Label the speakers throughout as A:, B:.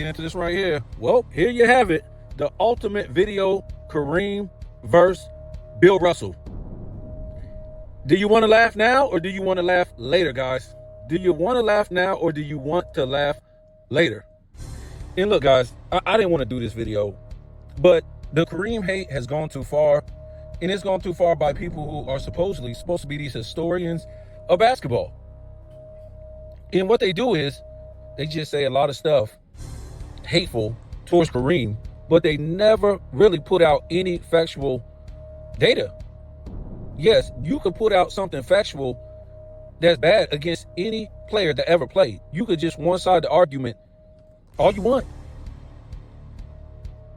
A: get into this right here. Well, here you have it. The ultimate video, Kareem versus Bill Russell. Do you want to laugh now or do you want to laugh later, guys? Do you want to laugh now or do you want to laugh later? And look, guys, I didn't want to do this video, but the Kareem hate has gone too far, and it's gone too far by people who are supposedly supposed to be these historians of basketball. And what they do is they just say a lot of stuff hateful towards Kareem, but they never really put out any factual data. Yes, you could put out something factual that's bad against any player that ever played. You could just one-side the argument all you want.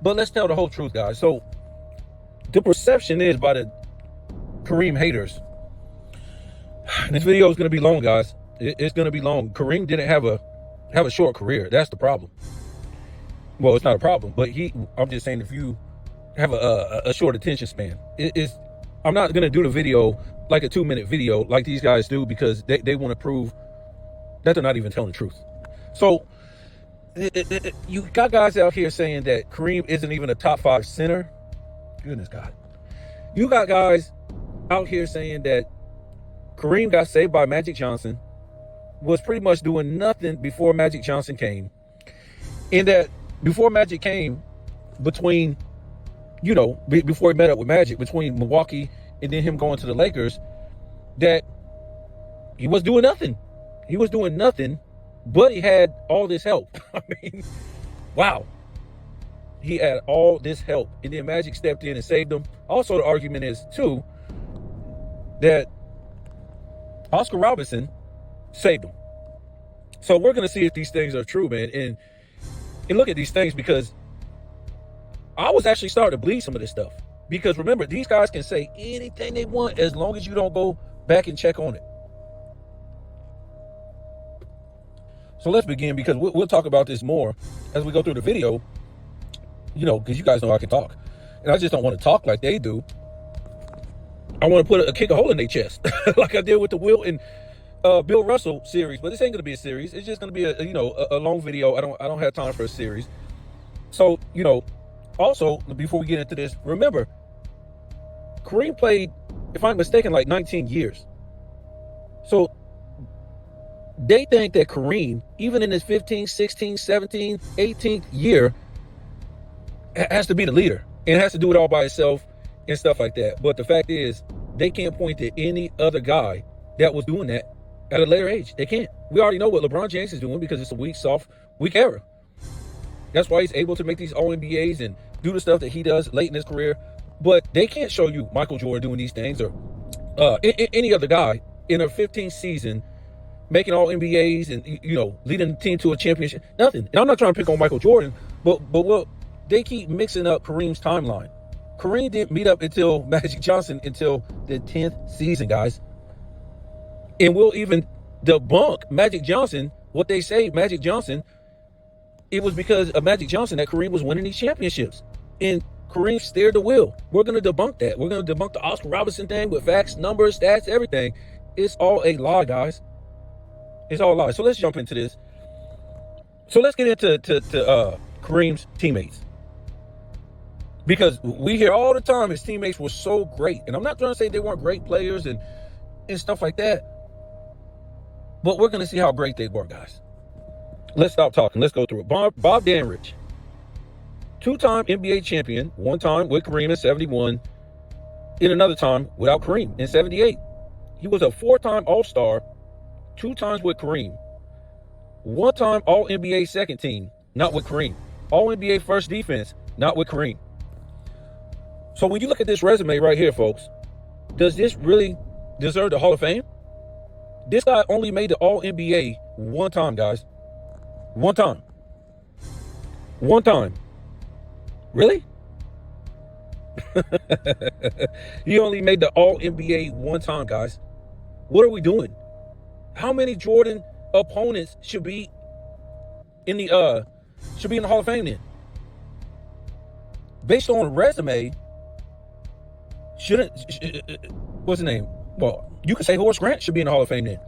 A: But let's tell the whole truth, guys. So the perception is by the Kareem haters. And this video is going to be long, guys. It's going to be long. Kareem didn't have a short career. That's the problem. Well, it's not a problem, but I'm just saying if you have a short attention span, I'm not going to do the video like a 2-minute video like these guys do because they want to prove that they're not even telling the truth. So you got guys out here saying that Kareem isn't even a top 5 center. Goodness God. You got guys out here saying that Kareem got saved by Magic Johnson, was pretty much doing nothing before Magic Johnson came. And that before Magic came, before he met up with Magic, between Milwaukee and then him going to the Lakers, that he was doing nothing. He was doing nothing, but he had all this help. I mean, wow. He had all this help. And then Magic stepped in and saved him. Also, the argument is, too, that Oscar Robertson saved him. So we're going to see if these things are true, man. And look at these things, because I was actually starting to believe some of this stuff. Because remember, these guys can say anything they want as long as you don't go back and check on it. So let's begin, because we'll talk about this more as we go through the video, because you guys know I can talk. And I just don't want to talk like they do. I want to kick a hole in their chest like I did with the Will and Bill Russell series. But this ain't going to be a series. It's just going to be a long video. I don't have time for a series. So, also, before we get into this, remember, Kareem played, if I'm mistaken, like 19 years. So they think that Kareem, even in his 15, 16, 17, 18th year, has to be the leader and has to do it all by himself and stuff like that. But the fact is, they can't point to any other guy that was doing that at a later age. They can't. We already know what LeBron James is doing because it's a weak era. That's why he's able to make these All-NBAs and do the stuff that he does late in his career. But they can't show you Michael Jordan doing these things or any other guy in a 15th season making All-NBAs and, leading the team to a championship. Nothing. And I'm not trying to pick on Michael Jordan, but they keep mixing up Kareem's timeline. Kareem didn't meet up until Magic Johnson until the 10th season, guys. And we'll even debunk Magic Johnson, what they say, Magic Johnson, it was because of Magic Johnson that Kareem was winning these championships. And Kareem steered the wheel. We're going to debunk that. We're going to debunk the Oscar Robertson thing with facts, numbers, stats, everything. It's all a lie, guys. It's all a lie. So let's jump into this. So let's get into Kareem's teammates. Because we hear all the time his teammates were so great. And I'm not trying to say they weren't great players and stuff like that. But we're going to see how great they were, guys. Let's stop talking. Let's go through it. Bob Danrich, 2-time NBA champion, 1 time with Kareem in 71, and another time without Kareem in 78. He was a 4-time All-Star, 2 times with Kareem. 1 time All-NBA second team, not with Kareem. All-NBA first defense, not with Kareem. So when you look at this resume right here, folks, does this really deserve the Hall of Fame? This guy only made the All-NBA 1 time, guys. 1 time. 1 time. Really? He only made the All-NBA 1 time, guys. What are we doing? How many Jordan opponents should be in the Hall of Fame then? Based on resume, what's his name? Well, you could say Horace Grant should be in the Hall of Fame then.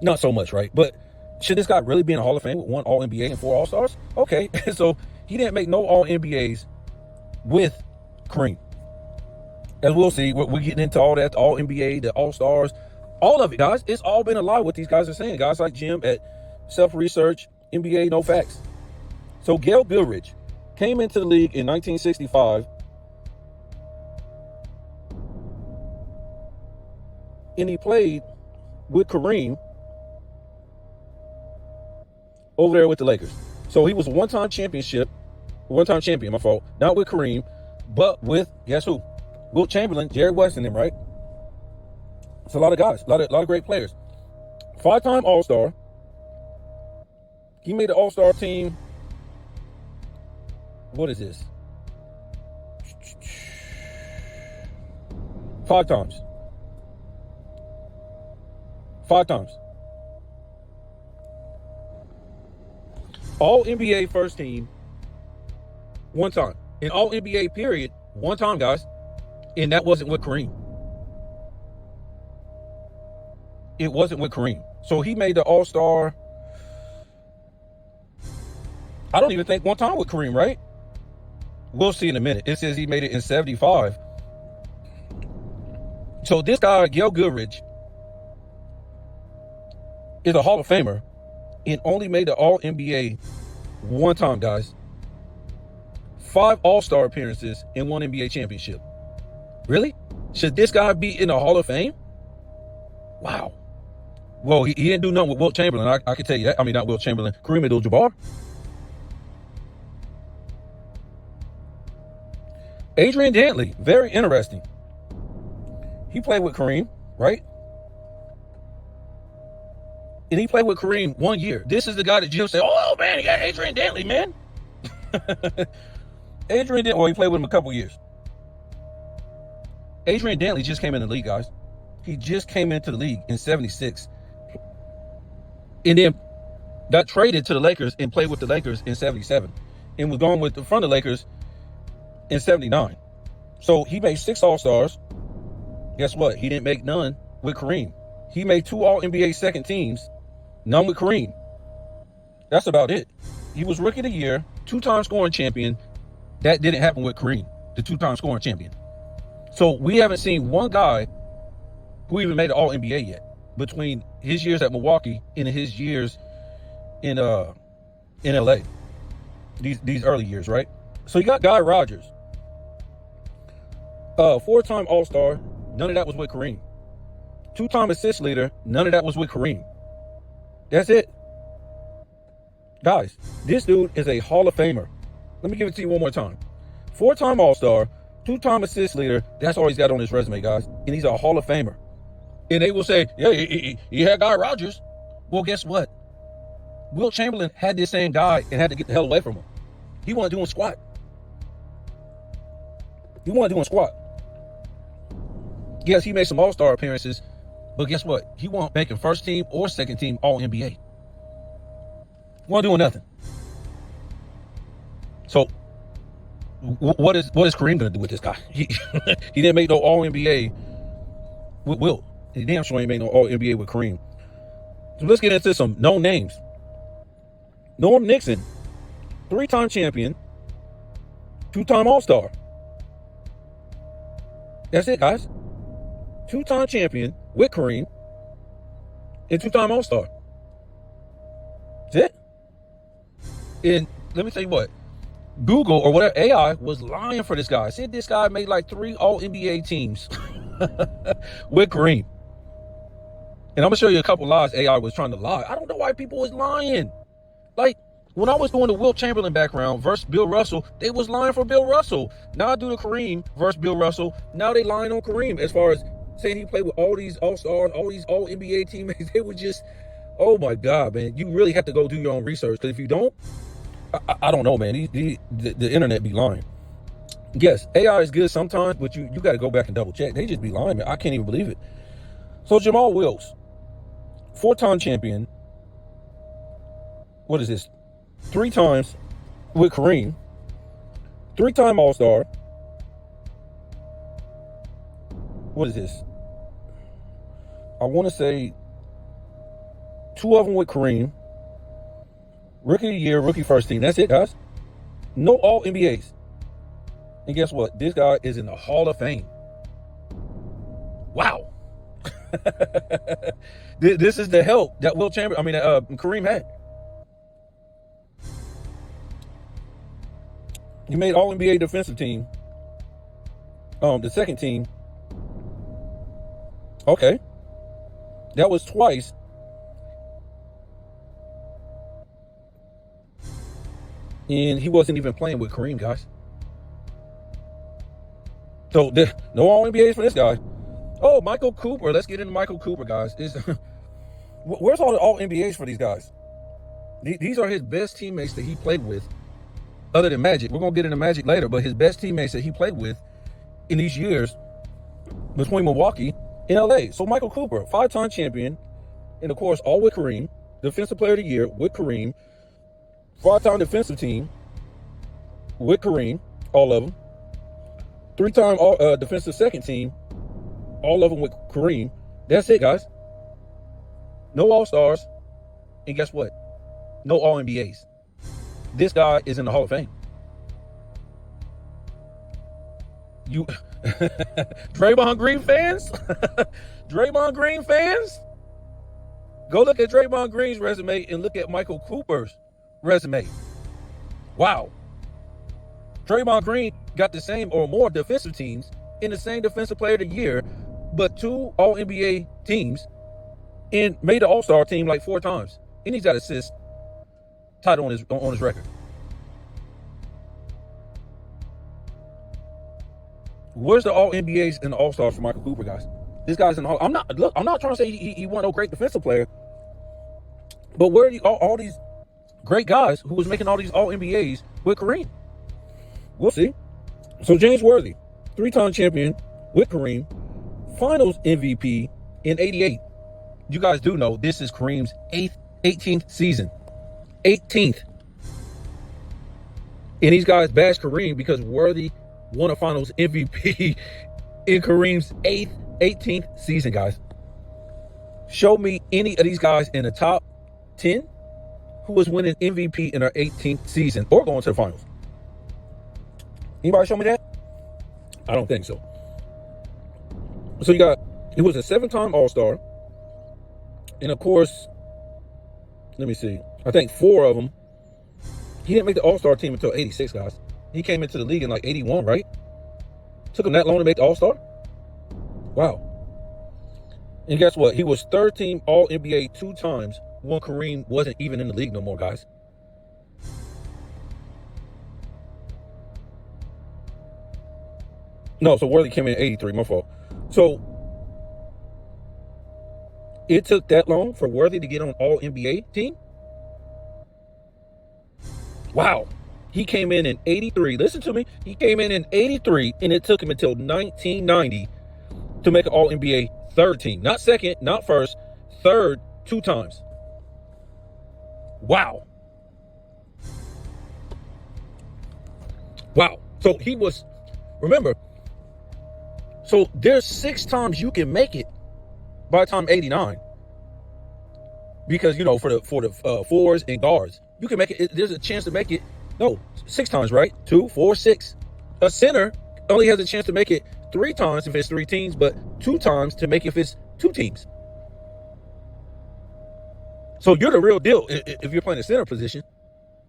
A: Not so much, right? But Should this guy really be in the Hall of Fame with 1 All-NBA and 4 All-Stars? Okay, so he didn't make no All-NBAs with Kareem. As we'll see, we're getting into all that, the All-NBA, the All-Stars, all of it, guys. It's all been a lie what these guys are saying. Guys like Jim at Self-Research, NBA No Facts. So Gail Goodrich came into the league in 1965, and he played with Kareem over there with the Lakers. So he was a one-time champion, my fault. Not with Kareem, but with, guess who? Wilt Chamberlain, Jerry West and them, right? It's a lot of guys, a lot of great players. 5-time All-Star. He made the All-Star team. What is this? 5 times. 5 times. All NBA first team, 1 time. In all NBA period, 1 time, guys. And that wasn't with Kareem. It wasn't with Kareem. So he made the All-Star, I don't even think 1 time with Kareem, right? We'll see in a minute. It says he made it in 75. So this guy, Gail Goodrich, is a Hall of Famer and only made the All-NBA 1 time, guys. 5 All-Star appearances and 1 NBA championship. Really? Should this guy be in the Hall of Fame? Wow. Well, he didn't do nothing with Wilt Chamberlain. I can tell you that. I mean, not Wilt Chamberlain. Kareem Abdul-Jabbar. Adrian Dantley. Very interesting. He played with Kareem, right? And he played with Kareem 1 year. This is the guy that Jim said, oh, man, he got Adrian Dantley, man. Adrian Dantley, well, he played with him a couple years. Adrian Dantley just came in the league, guys. He just came into the league in 76. And then got traded to the Lakers and played with the Lakers in 77. And was gone with the front of the Lakers in 79. So he made 6 All-Stars. Guess what? He didn't make none with Kareem. He made 2 All-NBA second teams, none with Kareem. That's about it. He was Rookie of the Year, 2-time scoring champion. That didn't happen with Kareem, the 2-time scoring champion. So we haven't seen one guy who even made an All-NBA yet between his years at Milwaukee and his years in LA. These early years, right? So you got Guy Rogers, 4-time All-Star. None of that was with Kareem. 2-time assist leader. None of that was with Kareem. That's it. Guys, this dude is a Hall of Famer. Let me give it to you one more time. 4-time All-Star, 2-time assist leader. That's all he's got on his resume, guys. And he's a Hall of Famer. And they will say, yeah, he had Guy Rogers. Well, guess what? Wilt Chamberlain had this same guy and had to get the hell away from him. He wasn't doing squat. Yes, he made some All-Star appearances, but guess what? He wasn't making first team or second team All-NBA. Wasn't doing nothing. So, what is Kareem going to do with this guy? He didn't make no All-NBA with Wilt. He damn sure ain't made no All-NBA with Kareem. So let's get into some known names. Norm Nixon, 3-time champion, 2-time All-Star. That's it, guys. 2-time champion with Kareem and 2-time All-Star. That's it. And let me tell you what, Google or whatever AI was lying for this guy. Said this guy made like 3 All-NBA teams with Kareem. And I'm gonna show you a couple lies AI was trying to lie. I don't know why people was lying. Like when I was doing the Wilt Chamberlain background versus Bill Russell, they was lying for Bill Russell. Now I do the Kareem versus Bill Russell. Now they lying on Kareem as far as saying he played with all these All-Stars, all these All-NBA teammates. They were just, oh my God, man. You really have to go do your own research. Because if you don't, I don't know, man. The internet be lying. Yes, AI is good sometimes, but you got to go back and double check. They just be lying, man. I can't even believe it. So Jamal Wilkes, 4-time champion. What is this? 3 times with Kareem. 3-time All-Star. What is this? I want to say 2 of them with Kareem. Rookie of the year, rookie first team. That's it, guys. No all NBAs. And guess what? This guy is in the Hall of Fame. Wow. This is the help that Kareem had. He made all NBA defensive team. The second team. Okay. That was twice. And he wasn't even playing with Kareem, guys. So no all NBAs for this guy. Oh, Michael Cooper. Let's get into Michael Cooper, guys. Where's all the all NBAs for these guys? These are his best teammates that he played with, other than Magic. We're going to get into Magic later, but his best teammates that he played with in these years between Milwaukee and LA. So Michael Cooper, 5-time champion, and of course, all with Kareem, defensive player of the year with Kareem, 5-time defensive team with Kareem, all of them. 3-time defensive second team, all of them with Kareem. That's it, guys. No All-Stars. And guess what? No All-NBAs. This guy is in the Hall of Fame. You Draymond Green fans? Draymond Green fans? Go look at Draymond Green's resume and look at Michael Cooper's resume. Wow. Draymond Green got the same or more defensive teams in the same defensive player of the year, but 2 All-NBA teams, and made the All-Star team like 4 times. And he's got assists title on his record. Where's the All-NBAs and the All-Stars for Michael Cooper, guys? This guy's in the Hall. I'm not trying to say he wasn't no great defensive player, but where are all these great guys who was making all these All-NBAs with Kareem? We'll see. So James Worthy, 3-time champion with Kareem, Finals MVP in '88. You guys do know this is Kareem's 18th season. 18th. And these guys bash Kareem because Worthy won a Finals MVP in Kareem's 18th season, guys. Show me any of these guys in the top 10 who was winning MVP in their 18th season or going to the finals. Anybody show me that? I don't think so. So he was a 7-time All-Star. And of course, let me see. I think 4 of them. He didn't make the All-Star team until '86, guys. He came into the league in like '81, right? Took him that long to make the All-Star? Wow. And guess what? He was 3rd-team All-NBA 2 times when Kareem wasn't even in the league no more, guys. No, so Worthy came in '83, my fault. So it took that long for Worthy to get on All-NBA team? Wow. He came in '83. Listen to me. He came in '83, and it took him until 1990 to make an All-NBA 3rd team. Not 2nd, not 1st, 3rd, 2 times. Wow. Wow. So he was, remember, so there's 6 times you can make it by the time '89. Because, you know, for the fours and guards, you can make it. There's a chance to make it. No, 6 times, right? 2, 4, 6. A center only has a chance to make it 3 times if it's 3 teams, but 2 times to make it if it's 2 teams. So you're the real deal if you're playing a center position,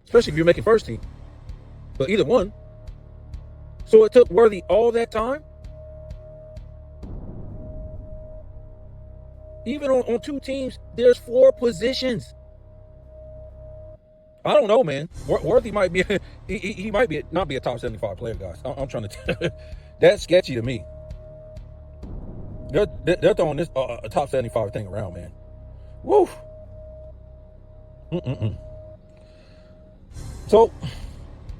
A: especially if you're making first team. But either one. So it took Worthy all that time. Even on 2 teams, there's 4 positions. I don't know, man. Worthy might be he might be not be a top 75 player, guys. I'm trying to tell you. That's sketchy to me. They're throwing this a top 75 thing around, man. Woo. So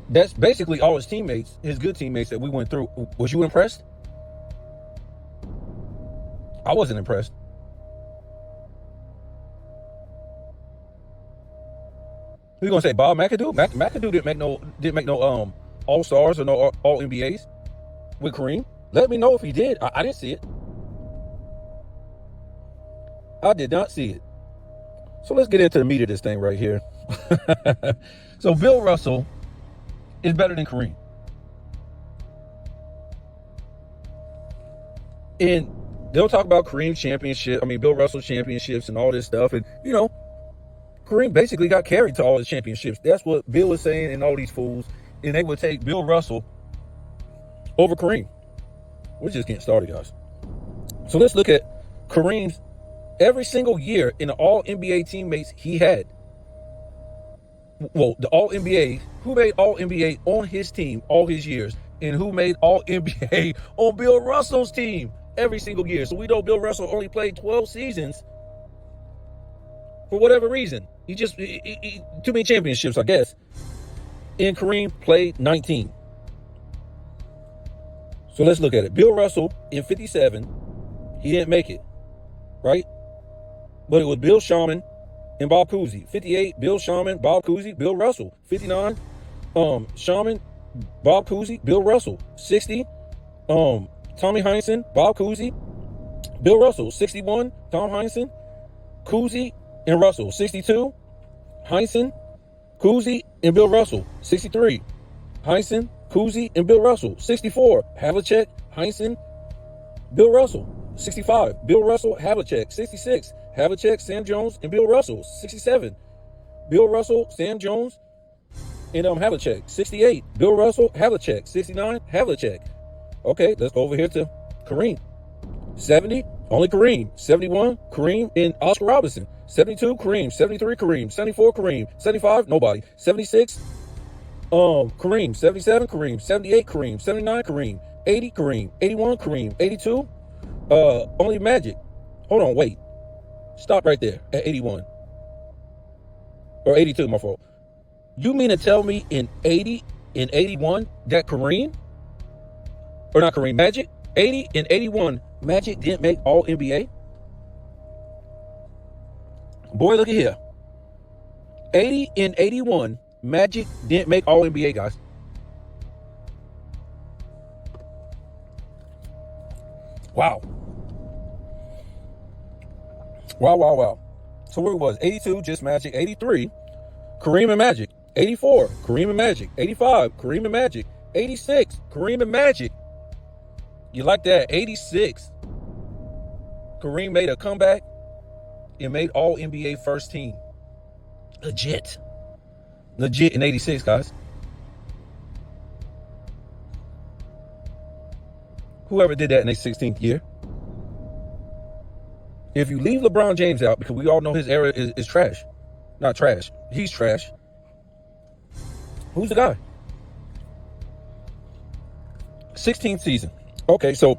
A: that's basically all his teammates, his good teammates that we went through. Was you impressed? I wasn't impressed. Who you gonna say, Bob McAdoo? McAdoo didn't make no All-Stars or no All-NBAs with Kareem. Let me know if he did. I didn't see it. I did not see it. So let's get into the meat of this thing right here. So Bill Russell is better than Kareem. And they'll talk about Kareem's championship. I mean, Bill Russell's championships and all this stuff. And, you know, Kareem basically got carried to all his championships. That's what Bill was saying and all these fools. And they would take Bill Russell over Kareem. We're just getting started, guys. So let's look at Kareem's every single year in the All-NBA teammates he had. Well, the All-NBA, who made All-NBA on his team all his years, and who made All-NBA on Bill Russell's team every single year. So we know Bill Russell only played 12 seasons for whatever reason. He too many championships, I guess. And Kareem played 19. So let's look at it. Bill Russell in 57, he didn't make it, right? But it was Bill Sharman and Bob Cousy. 58, Bill Sharman, Bob Cousy, Bill Russell. 59, Sharman, Bob Cousy, Bill Russell. 60, Tommy Heinsohn, Bob Cousy, Bill Russell. 61, Tom Heinsohn, Cousy, and Russell. 62, Heinsohn, Cousy, and Bill Russell. 63, Heinsohn, Cousy, and Bill Russell. 64, Havlicek, Heinsohn, Bill Russell. 65, Bill Russell, Havlicek. 66, Havlicek, Sam Jones, and Bill Russell. 67, Bill Russell, Sam Jones, and Havlicek. 68, Bill Russell, Havlicek. 69, Havlicek. Okay, let's go over here to Kareem. 70, only Kareem. 71, Kareem and Oscar Robertson. 72, Kareem. 73, Kareem. 74, Kareem. 75, nobody. 76, Kareem. 77, Kareem. 78, Kareem. 79, Kareem. 80, Kareem. 81, Kareem. 82, only Magic. Hold on, wait. Stop right there at 81. Or 82, my fault. You mean to tell me in 80 and 81 that Kareem, or not Kareem, Magic, 80 and 81, Magic didn't make All NBA? Boy, look at here. 80 and 81, Magic didn't make All NBA, guys. Wow. Wow. So where it was, 82, just Magic. 83, Kareem and Magic. 84, Kareem and Magic. 85, Kareem and Magic. 86, Kareem and Magic. You like that? 86. Kareem made a comeback and made All NBA first team. Legit in 86, guys. Whoever did that in their 16th year. If you leave LeBron James out, because we all know his era is trash. Not trash. He's trash. Who's the guy? 16th season. Okay, so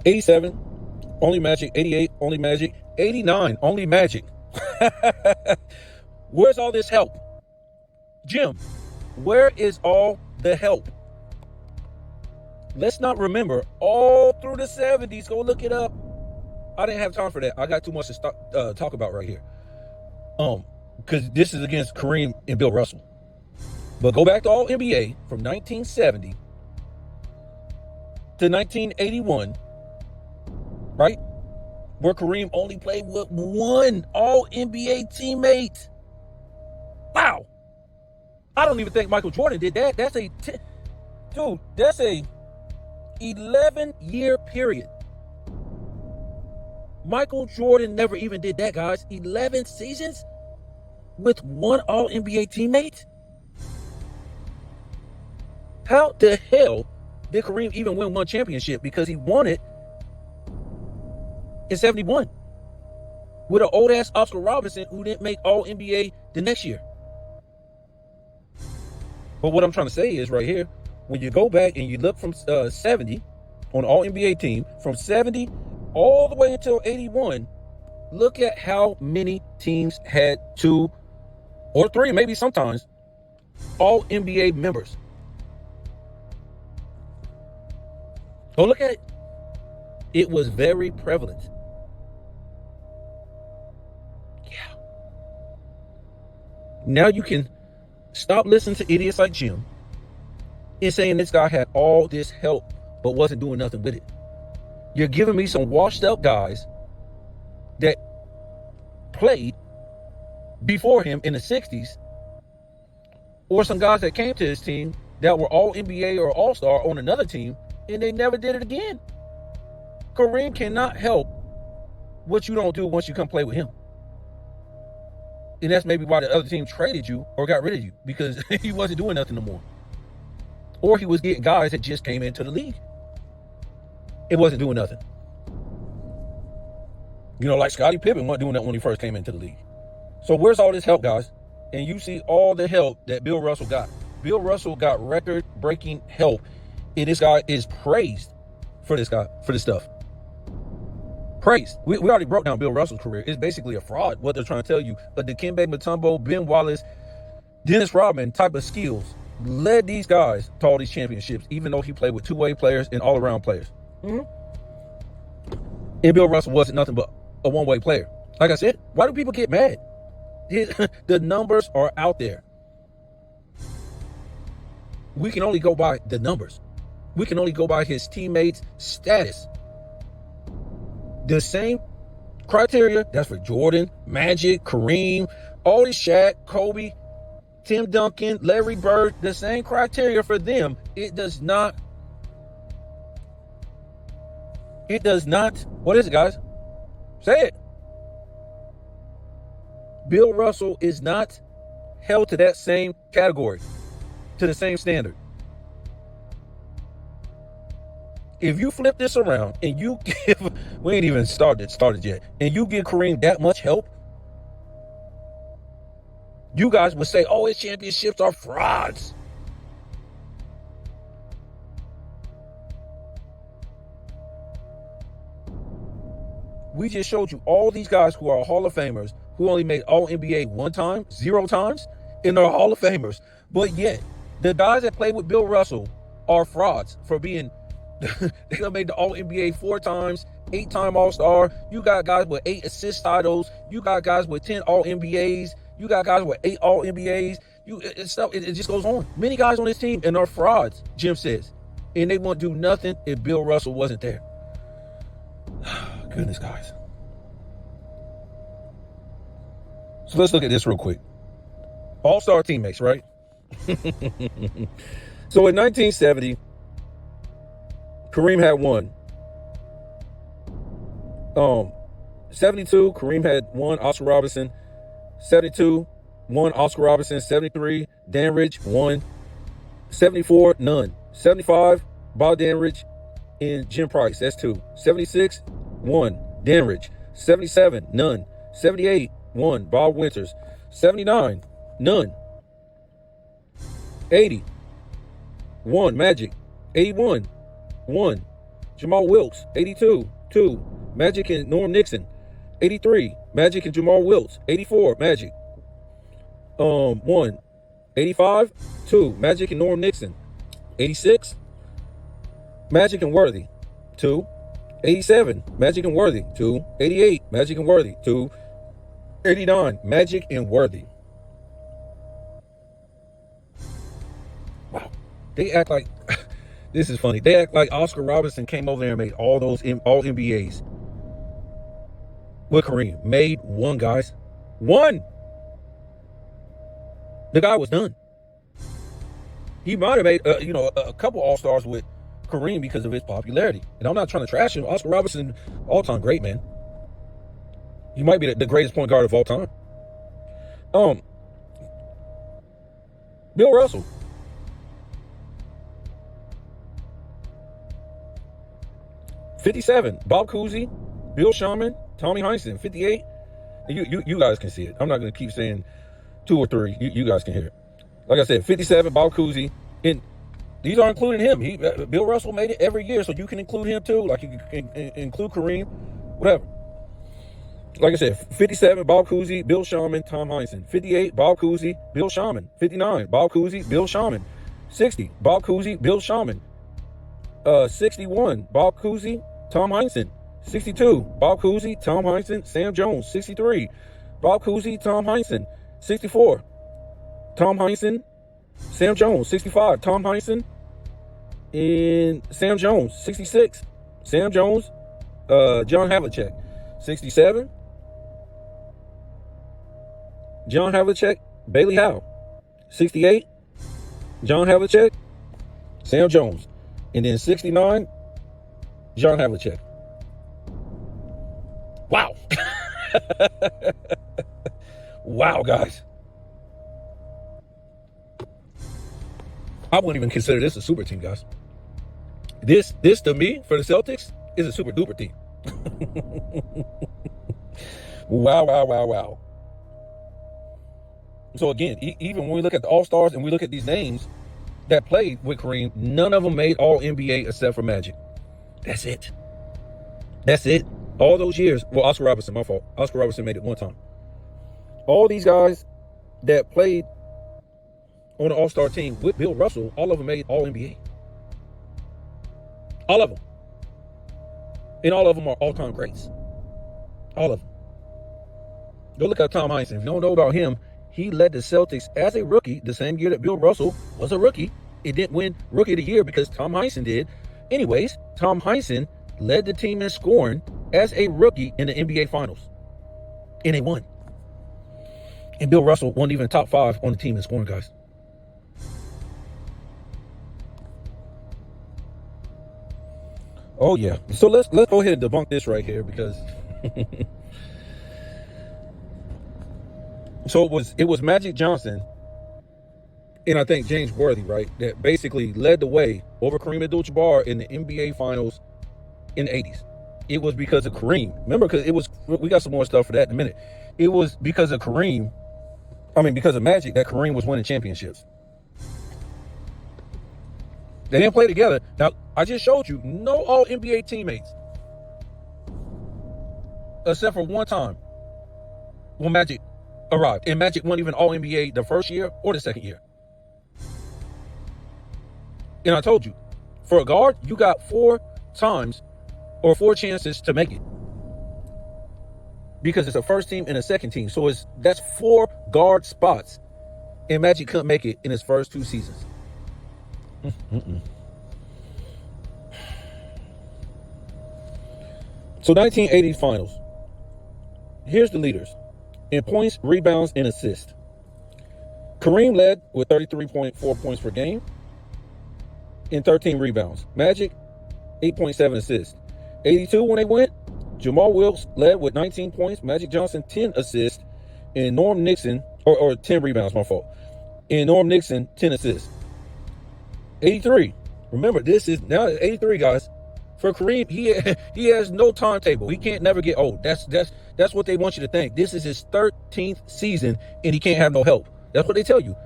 A: 87, only Magic. 88, only Magic. 89, only Magic. Where's all this help? Jim, where is all the help? Let's not remember, all through the 70s, go look it up. I didn't have time for that. I got too much to talk about right here. Because this is against Kareem and Bill Russell. But go back to All NBA from 1970 to 1981, right? Where Kareem only played with one All NBA teammate. Wow. I don't even think Michael Jordan did that. That's a 11-year period. Michael Jordan never even did that, guys. 11 seasons with one All-NBA teammate? How the hell did Kareem even win one championship? Because he won it in 71 with an old-ass Oscar Robertson who didn't make All-NBA the next year. But what I'm trying to say is right here, when you go back and you look from 70 on the All-NBA team, from 70 all the way until 81, look at how many teams had 2 or 3, maybe sometimes, All-NBA members. Go look at it. It was very prevalent. Yeah. Now you can stop listening to idiots like Jim and saying this guy had all this help but wasn't doing nothing with it. You're giving me some washed up guys that played before him in the 60s Or some guys that came to his team that were all NBA or all-star on another team, and they never did it again. Kareem cannot help what you don't do once you come play with him. And that's maybe why the other team traded you or got rid of you, because he wasn't doing nothing no more. Or he was getting guys that just came into the league. It wasn't doing nothing. You know, like Scottie Pippen wasn't doing that when he first came into the league. So where's all this help, guys? And you see all the help that Bill Russell got. Bill Russell got record-breaking help. And this guy is praised for this stuff. Praised. We already broke down Bill Russell's career. It's basically a fraud, what they're trying to tell you. But Dikembe Mutombo, Ben Wallace, Dennis Rodman type of skills led these guys to all these championships, even though he played with two-way players and all-around players. And Bill Russell wasn't nothing but a one-way player. Like I said, why do people get mad? The numbers are out there. We can only go by the numbers. We can only go by his teammates' status. The same criteria that's for Jordan, Magic, Kareem, all this Shaq, Kobe, Tim Duncan, Larry Bird, the same criteria for them. It does not. What is it, guys? Say it. Bill Russell is not held to that same category, to the same standard. If you flip this around and you give, we ain't even started yet, and you give Kareem that much help, you guys would say, oh, his championships are frauds. We just showed you all these guys who are Hall of Famers who only made All NBA one time, 0 times, and they're Hall of Famers. But yet, the guys that played with Bill Russell are frauds for being, they done made the All NBA 4 times, 8-time All-Star. You got guys with 8 assist titles. You got guys with 10 All NBAs. You got guys with 8 All NBAs. It just goes on. Many guys on this team and are frauds, Jim says. And they won't do nothing if Bill Russell wasn't there. Goodness, guys. So let's look at this real quick. All-star teammates, right? So in 1970, Kareem had 1. 72, Kareem had 1. Oscar Robertson. 72, 1. Oscar Robertson. 73, Danridge, 1. 74, none. 75, Bob Danridge and Jim Price. That's 2. 76, 1. Danridge. 77, none. 78, 1. Bob Winters. 79, none. 80, 1. Magic. 81, 1. Jamal Wilkes. 82, 2. Magic and Norm Nixon. 83, Magic and Jamal Wilkes. 84, Magic. 1. 85, 2. Magic and Norm Nixon. 86, Magic and Worthy. 2. 87, Magic and Worthy. 2. 88, Magic and Worthy. 2. 89, Magic and Worthy. Wow. They act like, this is funny. They act like Oscar Robertson came over there and made all those all NBAs. With Kareem. Made 1, guys. 1. The guy was done. He might have made, a couple All-Stars with Kareem because of his popularity. And I'm not trying to trash him. Oscar Robertson, all-time great, man. He might be the greatest point guard of all time. Bill Russell. '57, Bob Cousy, Bill Shaman, Tommy Heinsohn. '58, you guys can see it. I'm not going to keep saying 2 or 3. You guys can hear it. Like I said, '57, Bob Cousy. And these are including him. Bill Russell made it every year, so you can include him too. Like you can include Kareem, whatever. Like I said, '57, Bob Cousy, Bill Shaman, Tom Heinsohn. '58, Bob Cousy, Bill Shaman. '59, Bob Cousy, Bill Shaman. '60, Bob Cousy, Bill Shaman. '61, Bob Cousy, Tom Heinsohn. '62, Bob Cousy, Tom Heinsohn, Sam Jones. '63, Bob Cousy, Tom Heinsohn. '64, Tom Heinsohn, Sam Jones. '65, Tom Heinsohn and Sam Jones. '66, Sam Jones, John Havlicek. '67, John Havlicek, Bailey Howe. '68, John Havlicek, Sam Jones. And then 69, John Havlicek. Wow. Wow, guys. I wouldn't even consider this a super team, guys. This to me, for the Celtics, is a super duper team. Wow. So again, even when we look at the All-Stars and we look at these names that played with Kareem, none of them made All-NBA except for Magic. That's it. All those years. Well, Oscar Robertson, my fault. Oscar Robertson made it one time. All these guys that played on the All-Star team with Bill Russell, all of them made All-NBA. All of them. And all of them are all-time greats. All of them. Go look at Tom Heinsohn. If you don't know about him, he led the Celtics as a rookie the same year that Bill Russell was a rookie. It didn't win Rookie of the Year because Tom Heinsohn did. Anyways, Tom Heinsohn led the team in scoring as a rookie in the NBA Finals. And they won. And Bill Russell wasn't even top 5 on the team in scoring, guys. Oh, yeah. So let's go ahead and debunk this right here because... So it was Magic Johnson and I think James Worthy, right, that basically led the way over Kareem Abdul-Jabbar in the NBA Finals in the 80s. It was because of Kareem. Remember, because we got some more stuff for that in a minute. It was because of because of Magic that Kareem was winning championships. They didn't play together. Now, I just showed you no All-NBA teammates except for one time when Magic arrived. And Magic wasn't even All-NBA the first year or the second year. And I told you, for a guard, you got 4 times or 4 chances to make it. Because it's a first team and a second team. So that's 4 guard spots. And Magic couldn't make it in his first 2 seasons. So 1980 finals. Here's the leaders. In points, rebounds, and assists. Kareem led with 33.4 points per game and 13 rebounds. Magic, 8.7 assists. 82 when they went, Jamal Wilkes led with 19 points. Magic Johnson, 10 assists. And Norm Nixon, or 10 rebounds, my fault. And Norm Nixon, 10 assists. 83. Remember, this is now 83, guys. For Kareem, he has no timetable. He can't never get old. That's what they want you to think. This is his 13th season, and he can't have no help. That's what they tell you.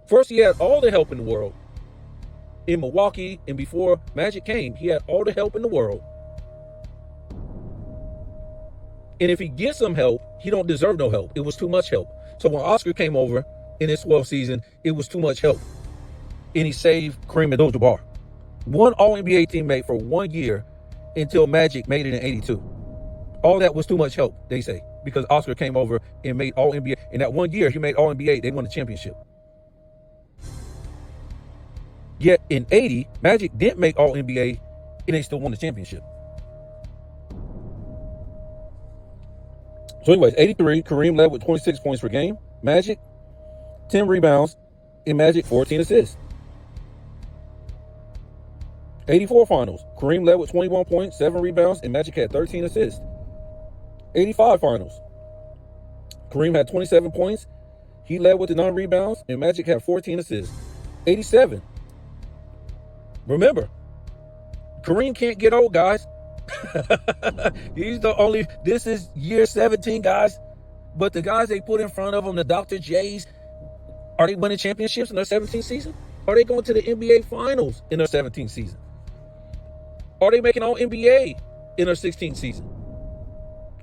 A: First, he had all the help in the world in Milwaukee, and before Magic came, he had all the help in the world. And if he gets some help, he don't deserve no help. It was too much help. So when Oscar came over in his 12th season, it was too much help. And he saved Kareem Abdul-Jabbar. One All-NBA teammate for 1 year until Magic made it in 82. All that was too much help, they say, because Oscar came over and made All-NBA. In that 1 year, he made All-NBA. They won the championship. Yet in 80, Magic didn't make All-NBA, and they still won the championship. So anyways, 83, Kareem led with 26 points per game. Magic, 10 rebounds, and Magic, 14 assists. 84 finals, Kareem led with 21 points, 7 rebounds, and Magic had 13 assists. 85 finals, Kareem had 27 points. He led with the 9 rebounds, and Magic had 14 assists. 87. Remember, Kareem can't get old, guys. He's the only, this is year 17, guys. But the guys they put in front of him, the Dr. J's, are they winning championships in their 17th season? Are they going to the NBA Finals in their 17th season? Are they making All-NBA in their 16th season?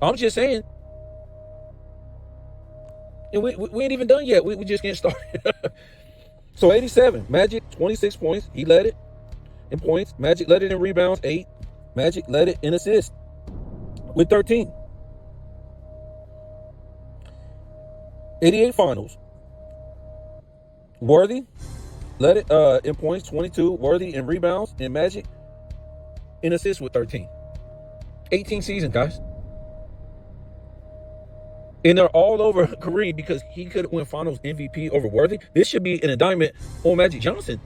A: I'm just saying. And we ain't even done yet. We just getting started. So 87, Magic, 26 points. He led it in points. Magic led it in rebounds, 8. Magic led it in assists with 13. 88 finals. Worthy led it in points, 22. Worthy in rebounds, and Magic in assists with 13. 18 season, guys. And they're all over Kareem because he could win finals MVP over Worthy. This should be an indictment on Magic Johnson.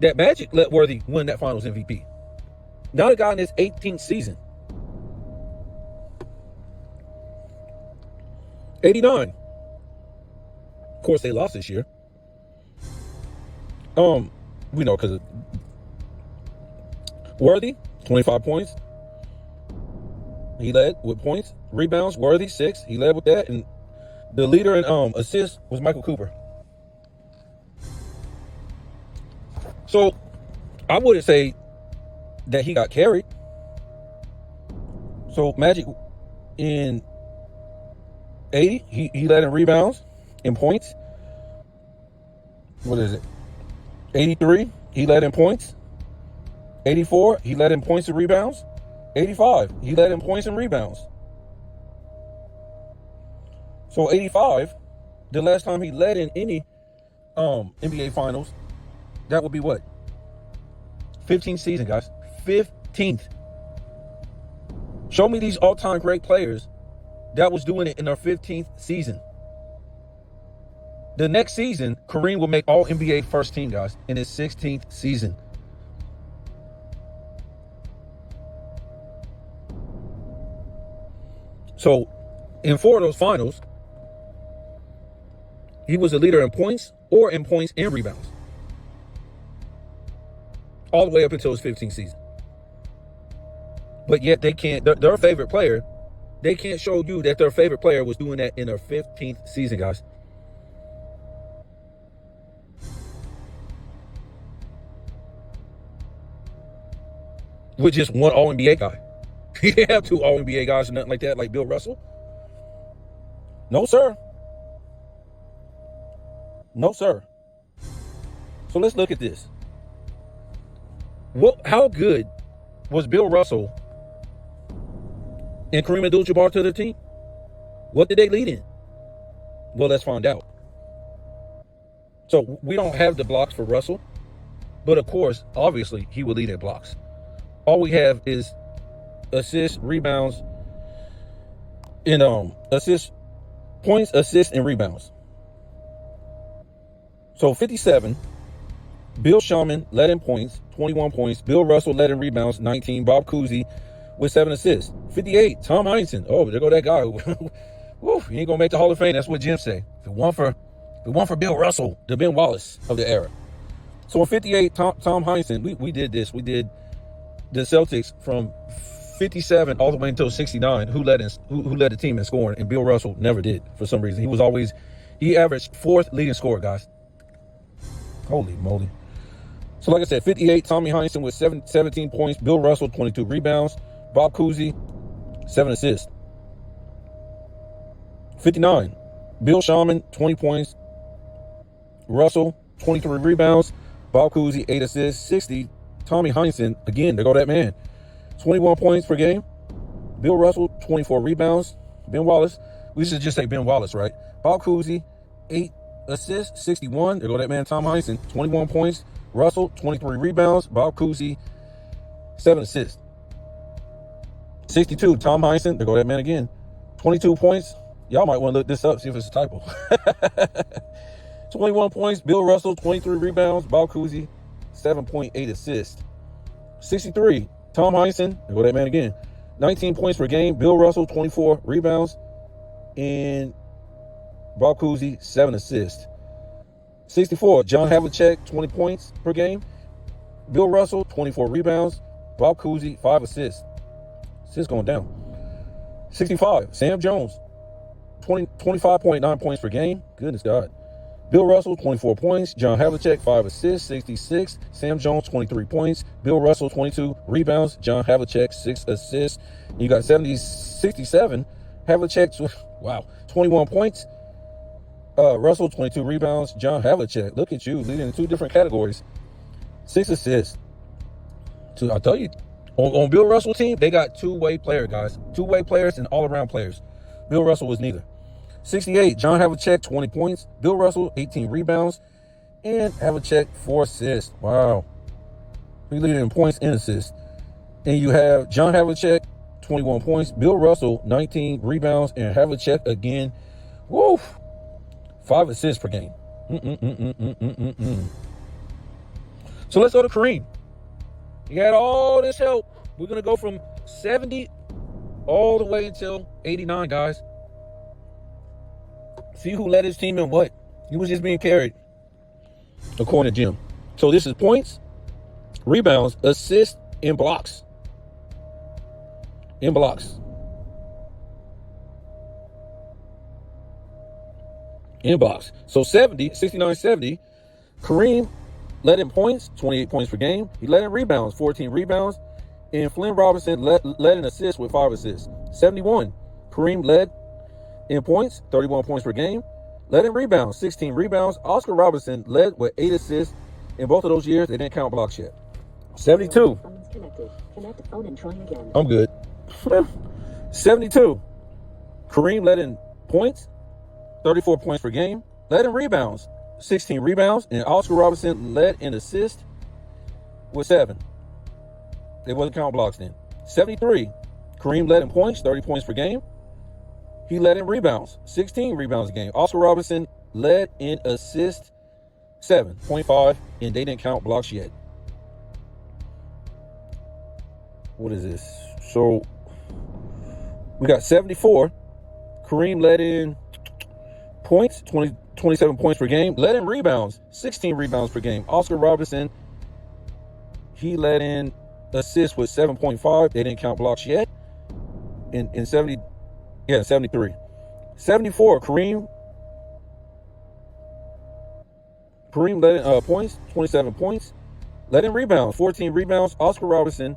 A: That Magic let Worthy win that finals MVP. Now the guy in his 18th season. 89. Of course, they lost this year. We know because Worthy, 25 points. He led with points. Rebounds, Worthy, 6. He led with that. And the leader in assists was Michael Cooper. So I wouldn't say that he got carried. So Magic in 80, he led in rebounds, in points. What is it? 83, he led in points. 84, he led in points and rebounds. 85, he led in points and rebounds. So 85, the last time he led in any NBA finals, that would be what? 15th season, guys. 15th. Show me these all-time great players that was doing it in their 15th season. The next season, Kareem will make all NBA first team, guys, in his 16th season. So, in 4 of those finals, he was a leader in points or in points and rebounds. All the way up until his 15th season. But yet they can't, their favorite player, they can't show you that their favorite player was doing that in their 15th season, guys. With just one All-NBA guy. He didn't have 2 All-NBA guys or nothing like that, like Bill Russell. No, sir. No, sir. So let's look at this. How good was Bill Russell and Kareem Abdul-Jabbar to their team? What did they lead in? Well, let's find out. So we don't have the blocks for Russell, but of course, obviously, he will lead in blocks. All we have is assists, rebounds, and assists, points, assists, and rebounds. So 57, Bill Shaman led in points, 21 points. Bill Russell led in rebounds, 19. Bob Cousy with 7 assists. 58, Tom Heinsohn. Oh, there go that guy. Woo, he ain't gonna make the Hall of Fame. That's what Jim say. If it weren't for Bill Russell, the Ben Wallace of the era. So in 58, Tom Heinsohn, we did this. We did the Celtics from 57 all the way until 69. Who led the team in scoring? And Bill Russell never did for some reason. He averaged 4th leading scorer, guys. Holy moly. So like I said, 58, Tommy Heinsohn with 17 points. Bill Russell, 22 rebounds. Bob Cousy, 7 assists. 59, Bill Shaman, 20 points. Russell, 23 rebounds. Bob Cousy, 8 assists. 60, Tommy Heinsohn, again, there go that man. 21 points per game. Bill Russell, 24 rebounds. Ben Wallace, we should just say Ben Wallace, right? Bob Cousy, 8 assists, 61. There go that man, Tom Heinsohn, 21 points. Russell, 23 rebounds. Bob Cousy, 7 assists. 62, Tom Heinsohn, there go that man again. 22 points. Y'all might want to look this up, see if it's a typo. 21 points. Bill Russell, 23 rebounds. Bob Cousy, 7.8 assists. 63, Tom Heinsohn, there go that man again. 19 points per game. Bill Russell, 24 rebounds. And Bob Cousy, 7 assists. 64, John Havlicek, 20 points per game. Bill Russell, 24 rebounds. Bob Cousy, 5 assists. Assists going down. 65, Sam Jones, 25.9 points per game. Goodness God. Bill Russell, 24 points. John Havlicek, 5 assists. 66, Sam Jones, 23 points. Bill Russell, 22 rebounds. John Havlicek, 6 assists. You got 67, Havlicek, wow, 21 points. Russell, 22 rebounds. John Havlicek, look at you, leading in 2 different categories. 6 assists. So I'll tell you, on Bill Russell's team, they got two-way player, guys. Two-way players and all-around players. Bill Russell was neither. 68, John Havlicek, 20 points. Bill Russell, 18 rebounds. And Havlicek, 4 assists. Wow. He leading in points and assists. And you have John Havlicek, 21 points. Bill Russell, 19 rebounds. And Havlicek again, woo, 5 assists per game. So let's go to Kareem. He had all this help. We're going to go from 70 all the way until 89, guys. See who led his team in what? He was just being carried, according to Jim. So this is points, rebounds, assists, and blocks. In blocks. In blocks. So 69, 70. Kareem led in points, 28 points per game. He led in rebounds, 14 rebounds. And Flynn Robinson led in assists with 5 assists. 71. Kareem led in points, 31 points per game. Led in rebounds, 16 rebounds. Oscar Robertson led with 8 assists. In both of those years, they didn't count blocks yet. 72. I'm good. 72. Kareem led in points, 34 points per game. Led in rebounds, 16 rebounds. And Oscar Robertson led in assists with 7. They wasn't count blocks then. 73. Kareem led in points, 30 points per game. He led in rebounds, 16 rebounds a game. Oscar Robertson led in assists, 7.5, and they didn't count blocks yet. What is this? So we got 74. Kareem led in points, 27 points per game. Led in rebounds, 16 rebounds per game. Oscar Robertson, he led in assists with 7.5. They didn't count blocks yet. In 73. 74, Kareem led in points, 27 points. Led in rebounds, 14 rebounds. Oscar Robertson,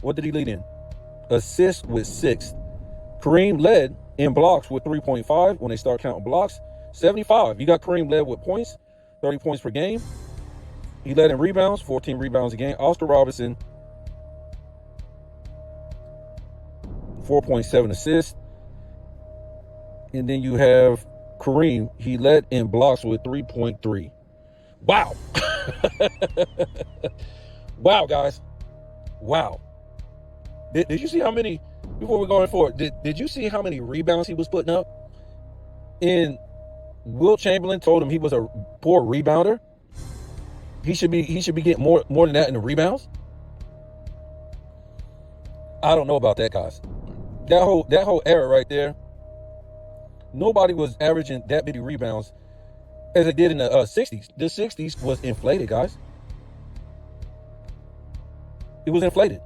A: what did he lead in? Assists with 6. Kareem led in blocks with 3.5 when they start counting blocks. 75, you got Kareem led with points, 30 points per game. He led in rebounds, 14 rebounds a game. Oscar Robertson, 4.7 assists. And then you have Kareem, he led in blocks with 3.3. Wow. Wow, guys. Wow. Did you see how many, before we're going forward, did you see how many rebounds he was putting up? And Wilt Chamberlain told him he was a poor rebounder. He should be getting more than that in the rebounds. I don't know about that, guys. That whole era right there, nobody was averaging that many rebounds as they did in the 60s. The 60s was inflated, guys. It was inflated.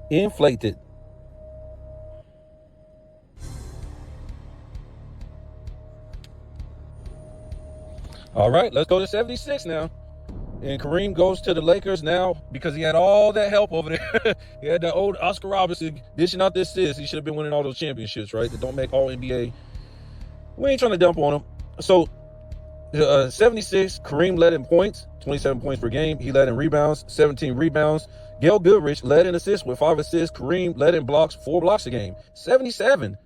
A: Inflated. All right, let's go to 76 now. And Kareem goes to the Lakers now because he had all that help over there. He had that old Oscar Robertson dishing out this assist. He should have been winning all those championships, right? That don't make all NBA. We ain't trying to dump on him. So 76, Kareem led in points, 27 points per game. He led in rebounds, 17 rebounds. Gail Goodrich led in assists with 5 assists. Kareem led in blocks, 4 blocks a game. 77,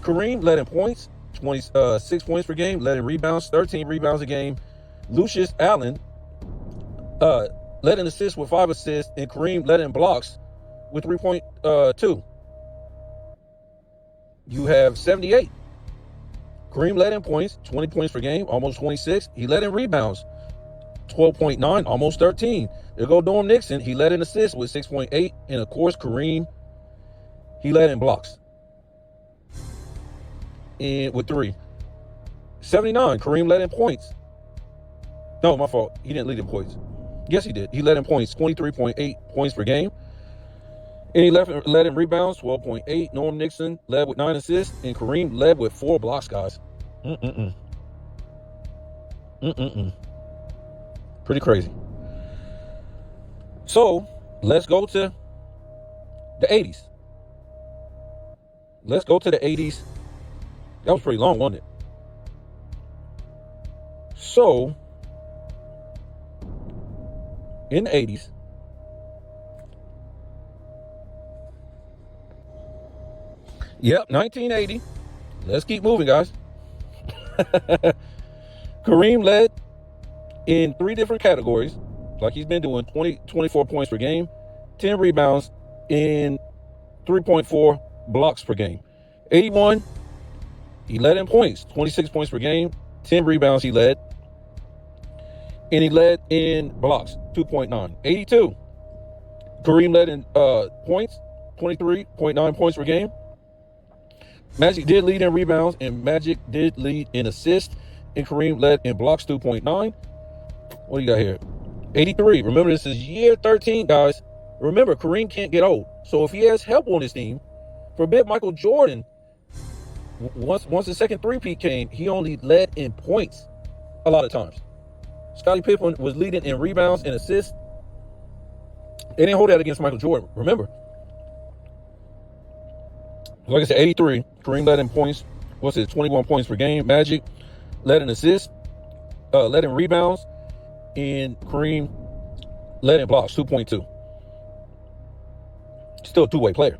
A: Kareem led in points, 26 points per game. Led in rebounds, 13 rebounds a game. Lucius Allen led in assists with 5 assists, and Kareem led in blocks with 3.2. You have 78. Kareem led in points, 20 points per game, almost 26. He led in rebounds, 12.9, almost 13. There go Norm Nixon. He led in assists with 6.8. And of course, Kareem, he led in blocks and with 3. 79, Kareem led in points. No, my fault. He didn't lead in points. Yes, he did. He led in points, 23.8 points per game. And he led in rebounds, 12.8. Norm Nixon led with 9 assists. And Kareem led with 4 blocks, guys. Pretty crazy. So, let's go to the 80s. Let's go to the 80s. That was pretty long, wasn't it? So, in the 80s, yep, 1980. Let's keep moving, guys. Kareem led in 3 different categories, like he's been doing: 24 points per game, 10 rebounds, and 3.4 blocks per game. 81, he led in points, 26 points per game, 10 rebounds he led, and he led in blocks, 2.9. 82, Kareem led in points, 23.9 points per game. Magic did lead in rebounds, and Magic did lead in assists, and Kareem led in blocks, 2.9. What do you got here? 83. Remember, this is year 13, guys. Remember, Kareem can't get old. So if he has help on his team, forbid Michael Jordan, once the second three-peat came, he only led in points a lot of times. Scottie Pippen was leading in rebounds and assists. They didn't hold that against Michael Jordan. Remember. Like I said, 83. Kareem led in points. 21 points per game. Magic led in assists, led in rebounds, and Kareem led in blocks, 2.2. Still a two-way player.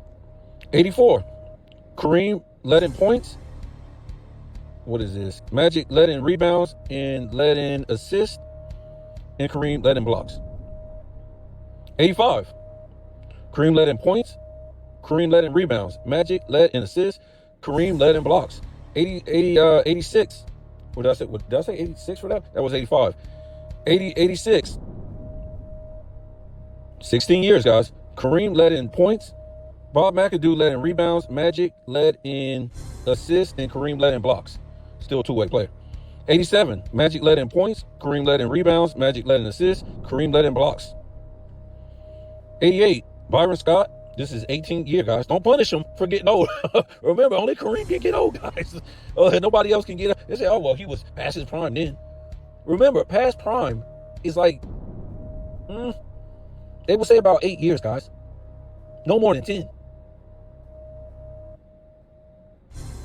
A: 84. Kareem led in points. What is this? Magic led in rebounds and led in assists, and Kareem led in blocks. 85. Kareem led in points. Kareem led in rebounds. Magic led in assists. Kareem led in blocks. 86. What did I say? Did I say 86 for that? That was 85. 86. 16 years, guys. Kareem led in points. Bob McAdoo led in rebounds. Magic led in assists, and Kareem led in blocks. Still a two-way player. 87. Magic led in points. Kareem led in rebounds. Magic led in assists. Kareem led in blocks. 88. Byron Scott. This is 18th year, guys. Don't punish him for getting old. Remember, only Kareem can get old, guys. Nobody else can get up. They say, oh, well, he was past his prime then. Remember, past prime is like, they would say about 8 years, guys. No more than 10.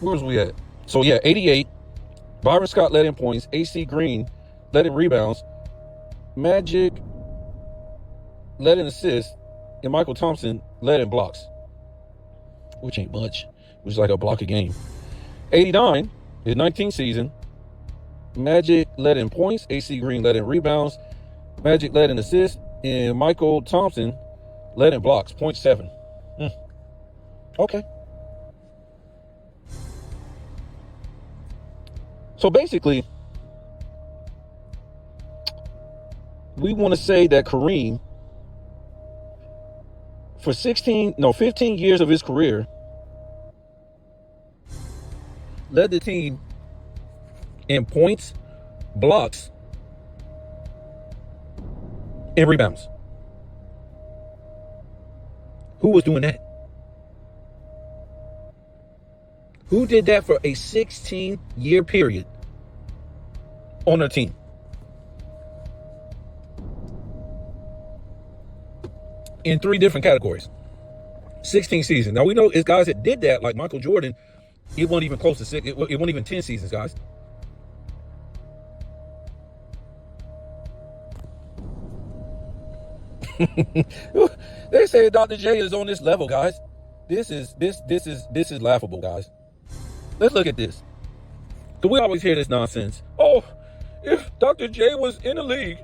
A: Where was we at? So, yeah, 88. Byron Scott led in points. AC Green led in rebounds. Magic led in assists. And Michael Thompson led in blocks, which ain't much, which is like a block a game. 89, his 19th season, Magic led in points, AC Green led in rebounds, Magic led in assists, and Michael Thompson led in blocks, 0.7. Okay. So basically, we want to say that Kareem, for 15 years of his career, led the team in points, blocks, and rebounds. Who was doing that? Who did that for a 16-year period on their team? In 3 different categories. 16 seasons. Now, we know it's guys that did that, like Michael Jordan. It wasn't even close to 6. It wasn't even 10 seasons, guys. They say Dr. J is on this level, guys. This is laughable, guys. Let's look at this. Because we always hear this nonsense. Oh, if Dr. J was in the league,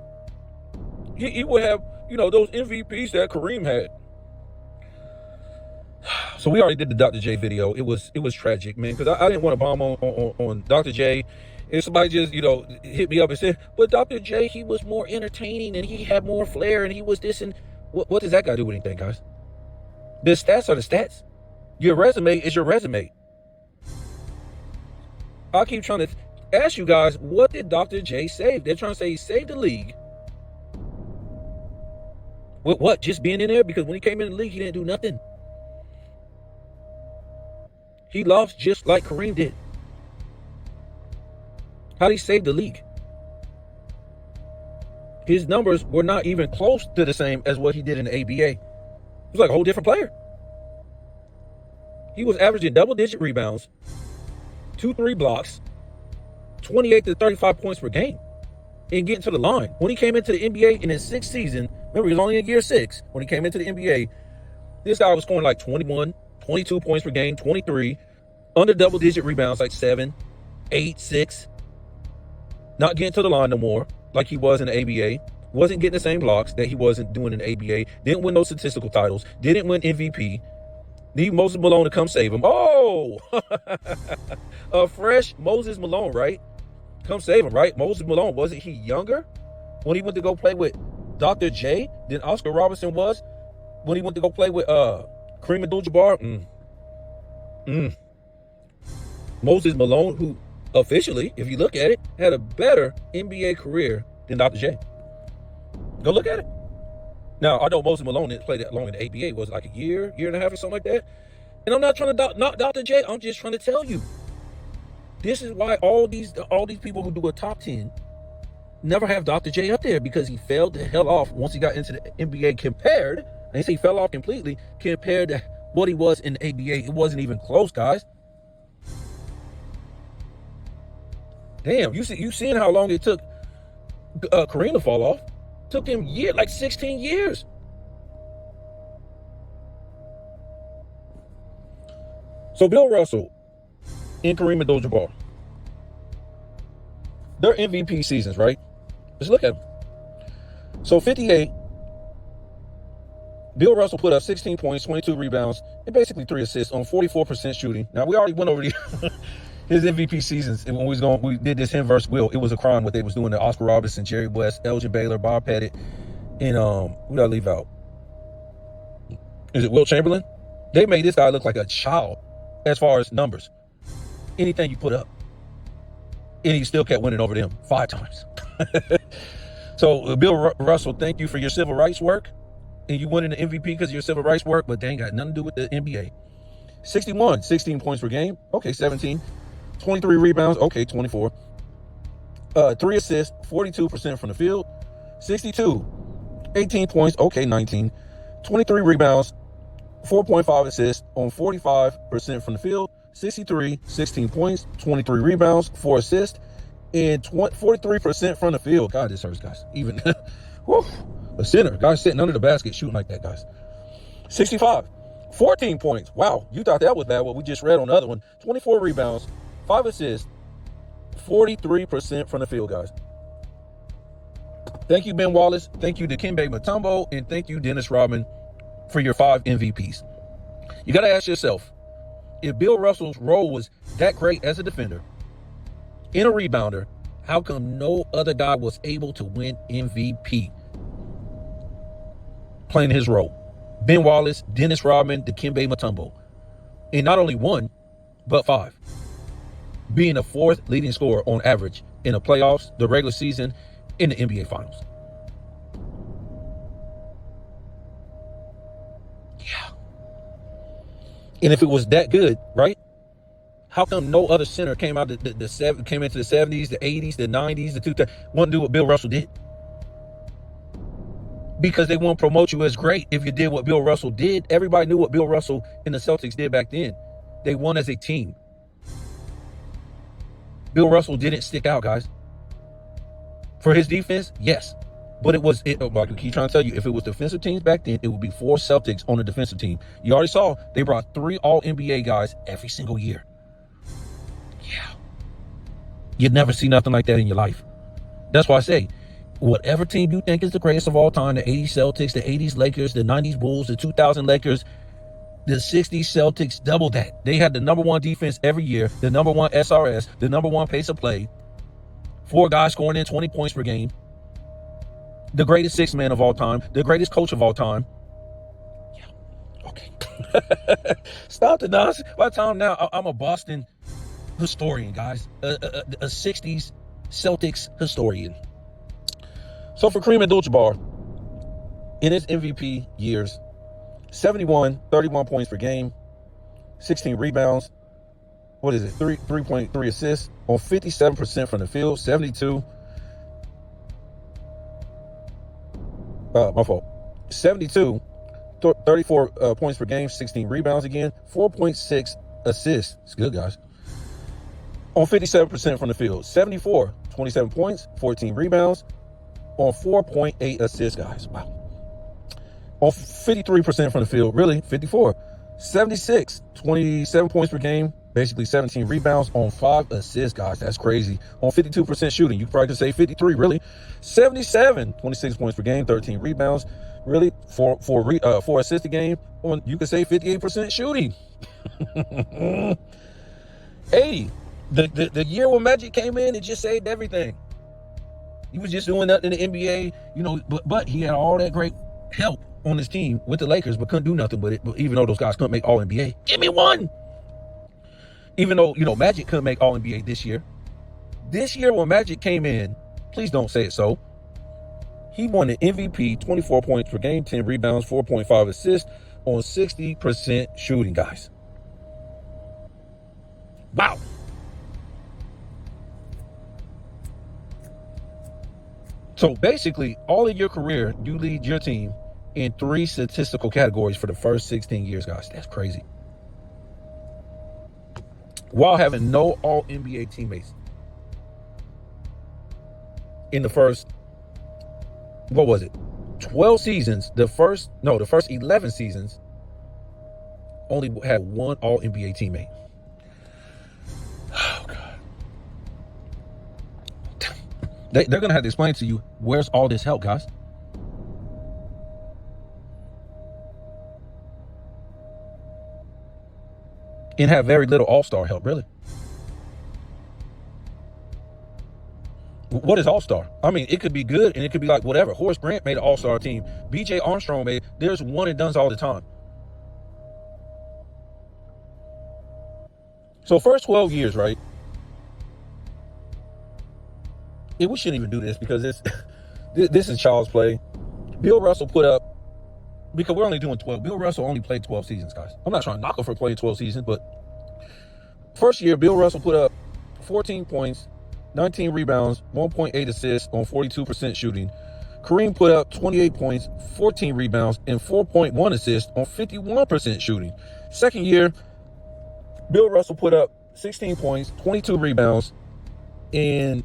A: he would have, those MVPs that Kareem had. So we already did the Dr. J video. It was tragic, man, because I didn't want to bomb on Dr. J. And somebody just, hit me up and said, but Dr. J, he was more entertaining and he had more flair and he was this and what does that got to do with anything, guys? The stats are the stats. Your resume is your resume. I keep trying to ask you guys, what did Dr. J save? They're trying to say he saved the league. What? Just being in there? Because when he came in the league, he didn't do nothing. He lost just like Kareem did. How did he save the league? His numbers were not even close to the same as what he did in the ABA. He was like a whole different player. He was averaging double-digit rebounds, 2-3 blocks, 28 to 35 points per game, and getting to the line. When he came into the NBA in his 6th season, remember, he was only in year 6 when he came into the NBA. This guy was scoring like 21, 22 points per game, 23, under double-digit rebounds like 7, 8, 6, not getting to the line no more. like he was in the ABA. Wasn't getting the same blocks that he wasn't doing in the ABA. Didn't win no statistical titles. Didn't win MVP. Need Moses Malone to come save him. Oh, a fresh Moses Malone, right? Come save him, right? Moses Malone, wasn't he younger when he went to go play with Dr. J than Oscar Robertson was when he went to go play with Kareem Abdul-Jabbar? Moses Malone, who officially, if you look at it, had a better NBA career than Dr. J. Go look at it. Now, I know Moses Malone didn't play that long in the ABA. It was like a year and a half or something like that. And I'm not trying to knock Dr. J. I'm just trying to tell you. This is why all these people who do a top 10 never have Dr. J up there, because he fell the hell off once he got into the NBA compared, I didn't say he fell off completely, compared to what he was in the ABA. It wasn't even close, guys. Damn, you seeing how long it took Kareem to fall off? Took him like 16 years. So Bill Russell and Kareem Abdul-Jabbar, they're MVP seasons, right? Let's look at them. So 58, Bill Russell put up 16 points, 22 rebounds, and basically 3 assists on 44% shooting. Now, we already went over his MVP seasons, and when we did this him versus Will, it was a crime what they was doing to Oscar Robertson, Jerry West, Elgin Baylor, Bob Pettit, and who did I leave out? Is it Will Chamberlain? They made this guy look like a child as far as numbers. Anything you put up. And he still kept winning over them 5 times. So Bill Russell, thank you for your civil rights work. And you winning the MVP because of your civil rights work, but they ain't got nothing to do with the NBA. 61, 16 points per game. Okay, 17. 23 rebounds. Okay, 24. 3 assists, 42% from the field. 62, 18 points. Okay, 19. 23 rebounds, 4.5 assists on 45% from the field. 63, 16 points, 23 rebounds, 4 assists, and 43% from the field. God, this hurts, guys. Even whew, a center, guys sitting under the basket shooting like that, guys. 65, 14 points. Wow, you thought that was bad. What we just read on the other one. 24 rebounds, 5 assists, 43% from the field, guys. Thank you, Ben Wallace. Thank you, Dikembe Mutombo, and thank you, Dennis Rodman, for your 5 MVPs. You got to ask yourself, if Bill Russell's role was that great as a defender and a rebounder, how come no other guy was able to win MVP playing his role? Ben Wallace, Dennis Rodman, Dikembe Mutombo. And not only 1, but 5. Being the 4th leading scorer on average in the playoffs, the regular season, in the NBA Finals. Yeah. And if it was that good, right? How come no other center came into the 70s, the 80s, the 90s, the 2000s, want to do what Bill Russell did? Because they won't promote you as great if you did what Bill Russell did. Everybody knew what Bill Russell and the Celtics did back then. They won as a team. Bill Russell didn't stick out, guys. For his defense, yes. But like I keep trying to tell you, if it was defensive teams back then, it would be 4 Celtics on the defensive team. You already saw they brought 3 All-NBA guys every single year. Yeah. You'd never see nothing like that in your life. That's why I say, whatever team you think is the greatest of all time, the 80s Celtics, the 80s Lakers, the 90s Bulls, the 2000 Lakers, the 60s Celtics, double that. They had the number 1 defense every year, the number 1 SRS, the number 1 pace of play, 4 guys scoring in 20 points per game, the greatest 6 man of all time, the greatest coach of all time. Yeah, okay. Stop the nonsense. By the time now, I'm a Boston historian, guys. A 60s Celtics historian. So for Kareem Abdul-Jabbar, in his MVP years, 71, 31 points per game, 16 rebounds, 3.3 assists on 57% from the field, 72. My fault. 72, 34 points per game, 16 rebounds again, 4.6 assists. It's good, guys. On 57% from the field, 74, 27 points, 14 rebounds, on 4.8 assists, guys. Wow. On 53% from the field, really, 54. 76, 27 points per game, Basically 17 rebounds on 5 assists, guys. That's crazy. On 52% shooting. You probably could say 53, really. 77, 26 points per game, 13 rebounds. Really, four assists a game. On, you could say 58% shooting. 80. The year when Magic came in, it just saved everything. He was just doing nothing in the NBA, you know, but he had all that great help on his team with the Lakers, but couldn't do nothing with it. But even though those guys couldn't make All-NBA, give me one. Even though, you know, Magic couldn't make All-NBA this year. This year when Magic came in, please don't say it so, he won the MVP, 24 points per game, 10 rebounds, 4.5 assists on 60% shooting, guys. Wow. So basically, all of your career, you lead your team in 3 statistical categories for the first 16 years, guys. That's crazy. While having no All-NBA teammates in the first, 12 seasons, the first 11 seasons, only had one All-NBA teammate. Oh, God. They're going to have to explain to you, where's all this help, guys? And have very little all-star help, really. What is all-star? I mean, it could be good and it could be like whatever. Horace Grant made an all-star team. B.J. Armstrong made. There's one and dones all the time. So first 12 years, right? Yeah, we shouldn't even do this because this is child's play. Bill Russell put up, because we're only doing 12. Bill Russell only played 12 seasons, guys. I'm not trying to knock him for playing 12 seasons, but first year, Bill Russell put up 14 points, 19 rebounds, 1.8 assists on 42% shooting. Kareem put up 28 points, 14 rebounds, and 4.1 assists on 51% shooting. Second year, Bill Russell put up 16 points, 22 rebounds, and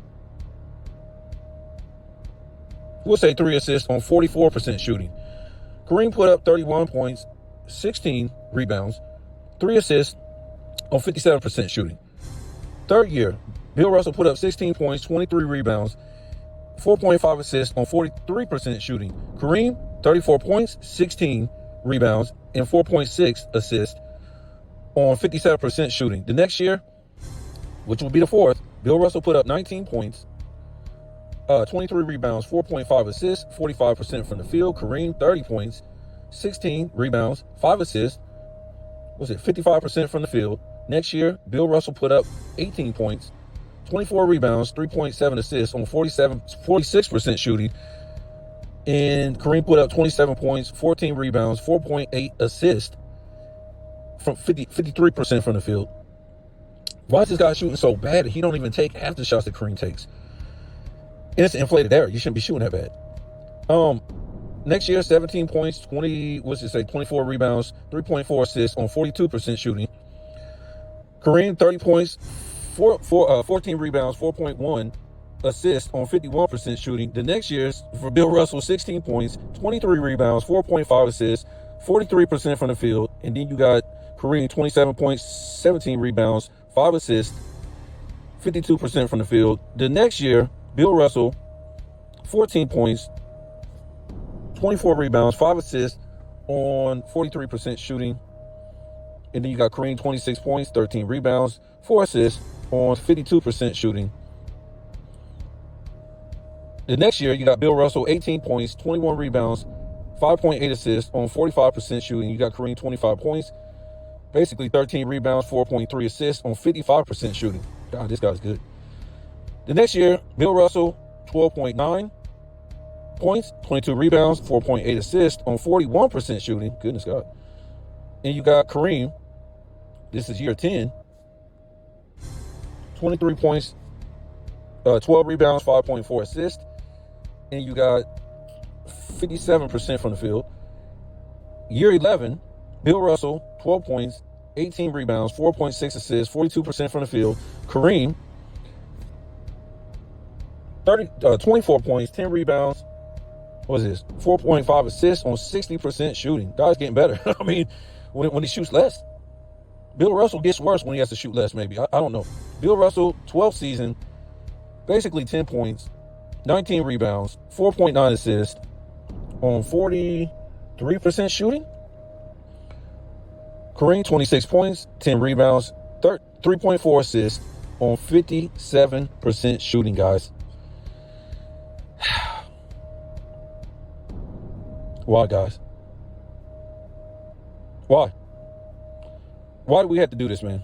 A: we'll say 3 assists on 44% shooting. Kareem put up 31 points, 16 rebounds, 3 assists on 57% shooting. Third year, Bill Russell put up 16 points, 23 rebounds, 4.5 assists on 43% shooting. Kareem, 34 points, 16 rebounds, and 4.6 assists on 57% shooting. The next year, which will be the fourth, Bill Russell put up 19 points, 23 rebounds, 4.5 assists, 45% from the field. Kareem, 30 points, 16 rebounds, 5 assists, 55% from the field. Next year, Bill Russell put up 18 points, 24 rebounds, 3.7 assists on 46% shooting. And Kareem put up 27 points, 14 rebounds, 4.8 assists from 53% from the field. Why is this guy shooting so bad that he don't even take half the shots that Kareem takes? And it's an inflated error. You shouldn't be shooting that bad. Next year, 17 points, 24 rebounds, 3.4 assists on 42% shooting. Kareem, 30 points, 14 rebounds, 4.1 assists on 51% shooting. The next year, for Bill Russell, 16 points, 23 rebounds, 4.5 assists, 43% from the field. And then you got Kareem, 27 points, 17 rebounds, 5 assists, 52% from the field. The next year, Bill Russell, 14 points, 24 rebounds, 5 assists on 43% shooting. And then you got Kareem, 26 points, 13 rebounds, 4 assists on 52% shooting. The next year, you got Bill Russell, 18 points, 21 rebounds, 5.8 assists on 45% shooting. You got Kareem, 25 points, basically 13 rebounds, 4.3 assists on 55% shooting. God, this guy's good. The next year, Bill Russell, 12.9 points, 22 rebounds, 4.8 assists on 41% shooting. Goodness God. And you got Kareem, this is year 10, 23 points, 12 rebounds, 5.4 assists. And you got 57% from the field. Year 11, Bill Russell, 12 points, 18 rebounds, 4.6 assists, 42% from the field. Kareem, 24 points, 10 rebounds, 4.5 assists on 60% shooting. Guy's getting better. I mean, when he shoots less. Bill Russell gets worse when he has to shoot less, maybe. I don't know. Bill Russell, 12th season, basically 10 points, 19 rebounds, 4.9 assists on 43% shooting. Kareem, 26 points, 10 rebounds, 3.4 assists on 57% shooting, guys. Why, guys? Why? Why do we have to do this, man?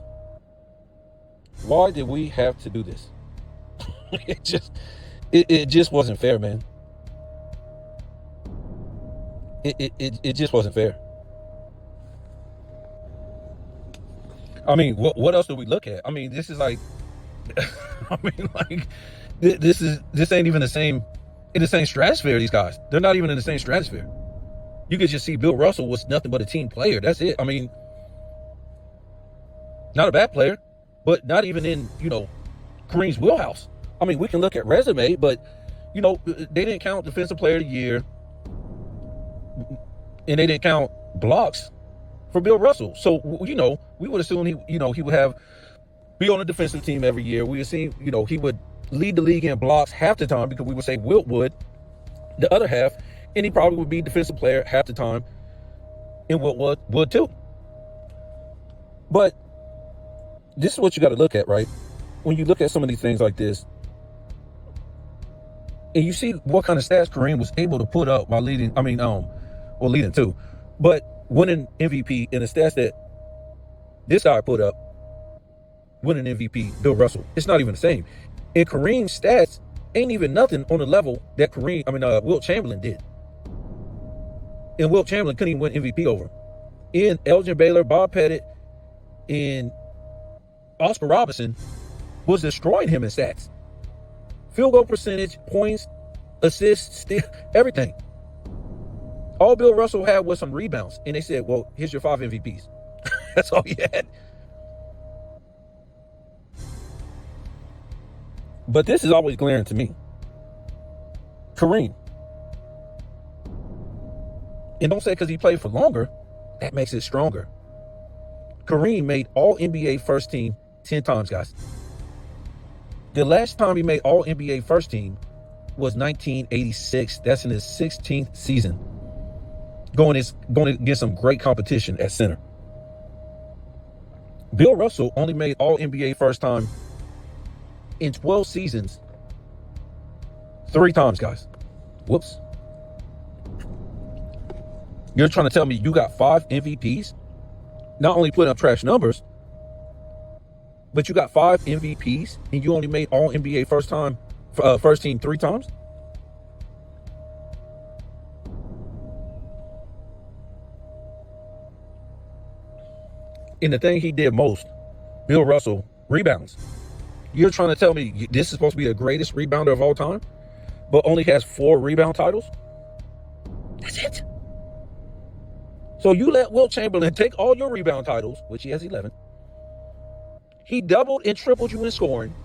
A: Why did we have to do this? it just wasn't fair, man. It just wasn't fair. I mean, what else do we look at? I mean, this is like, I mean, like, this ain't even in the same stratosphere. These guys, they're not even in the same stratosphere. You could just see Bill Russell was nothing but a team player. That's it. I mean, not a bad player, but not even in, Kareem's wheelhouse. I mean, we can look at resume, but, they didn't count Defensive Player of the Year, and they didn't count blocks for Bill Russell. So, we would assume he would be on the defensive team every year. We would see, he would lead the league in blocks half the time, because we would say Wilt would the other half, and he probably would be defensive player half the time, and Wilt would too. But this is what you got to look at, right? When you look at some of these things like this, and you see what kind of stats Kareem was able to put up while leading too, but winning MVP, and the stats that this guy put up, winning MVP, Bill Russell, it's not even the same. And Kareem's stats ain't even nothing on the level that Wilt Chamberlain did. And Wilt Chamberlain couldn't even win MVP over him. And Elgin Baylor, Bob Pettit, and Oscar Robertson was destroying him in stats. Field goal percentage, points, assists, steal, everything. All Bill Russell had was some rebounds. And they said, well, here's your 5 MVPs. That's all he had. But this is always glaring to me. Kareem. And don't say because he played for longer, that makes it stronger. Kareem made all NBA first team 10 times, guys. The last time he made all NBA first team was 1986. That's in his 16th season. Going to get some great competition at center. Bill Russell only made all NBA first time in 12 seasons 3 times, guys. Whoops. You're trying to tell me you got 5 MVPs? Not only putting up trash numbers, but you got 5 MVPs and you only made all NBA first team 3 times? And the thing he did most, Bill Russell, rebounds. You're trying to tell me this is supposed to be the greatest rebounder of all time, but only has 4 rebound titles? That's it. So you let Wilt Chamberlain take all your rebound titles, which he has 11. He doubled and tripled you in scoring,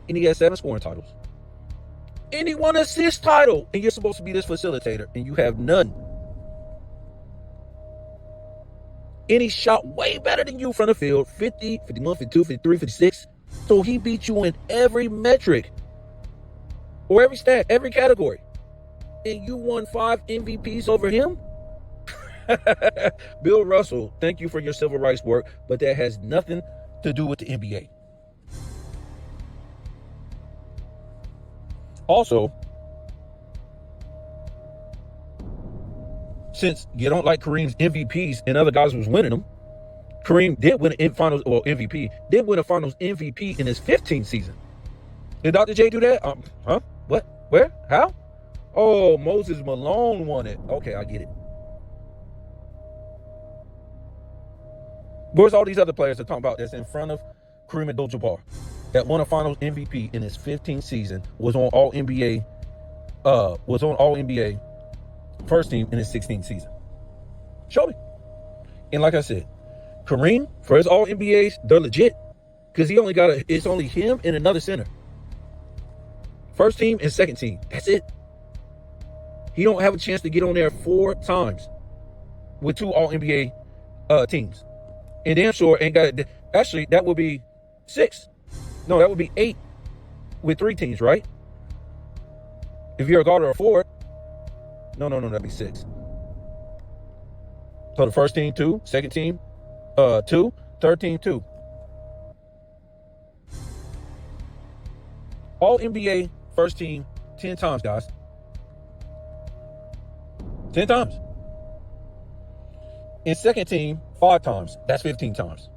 A: and he has 7 scoring titles. And he won an assist title, and you're supposed to be this facilitator, and you have none. And he shot way better than you from the field, 50, 51, 52, 53, 56. So he beat you in every metric, or every stat, every category. And you won 5 MVPs over him? Bill Russell, thank you for your civil rights work, but that has nothing to do with the NBA. Also, since you don't like Kareem's MVPs and other guys was winning them, Kareem did win a finals or MVP, did win a finals MVP in his 15th season. Did Dr. J do that? Huh? What? Where? How? Oh, Moses Malone won it. Okay, I get it. Where's all these other players that talking about that's in front of Kareem Abdul-Jabbar that won a finals MVP in his 15th season, was on all NBA first team in his 16th season? Show me. And like I said, Kareem, for his all NBAs, they're legit. Because it's only him and another center. First team and second team. That's it. He don't have a chance to get on there 4 times with 2 all NBA teams. And damn sure ain't got, actually, that would be 6. No, that would be 8 with 3 teams, right? If you're a guard or a forward. No, that'd be 6. So the first team, 2. Second team, 2. Third team, 2. All NBA first team 10 times, guys. 10 times. And second team 5 times. That's 15 times.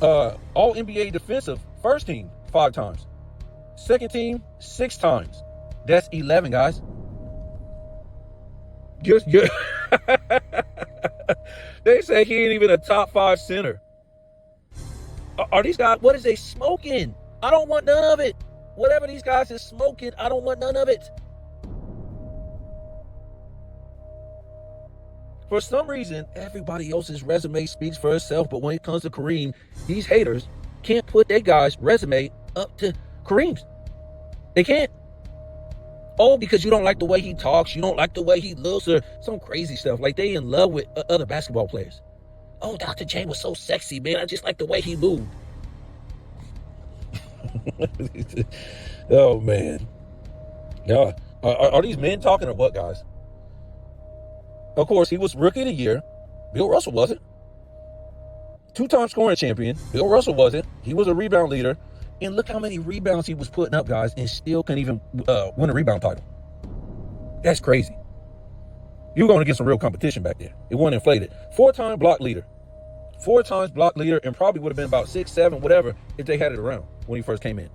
A: All NBA defensive first team 5 times. Second team 6 times. That's 11, guys. Just they say he ain't even a top 5 center. Are these guys, what is they smoking? I don't want none of it. Whatever these guys is smoking, I don't want none of it. For some reason, everybody else's resume speaks for itself, but when it comes to Kareem, these haters can't put their guy's resume up to Kareem's. They can't. Oh, because you don't like the way he talks, you don't like the way he looks, or some crazy stuff. Like they in love with other basketball players. Oh, Dr. J was so sexy, man. I just like the way he moved. Oh, man. Yeah. Are these men talking or what, guys? Of course, he was Rookie of the Year. Bill Russell wasn't. 2-time scoring champion. Bill Russell wasn't. He was a rebound leader. And look how many rebounds he was putting up, guys, and still couldn't even win a rebound title. That's crazy. You were going to get some real competition back there. It wasn't inflated. 4-time block leader. 4 times block leader, and probably would have been about 6, 7, whatever, if they had it around when he first came in.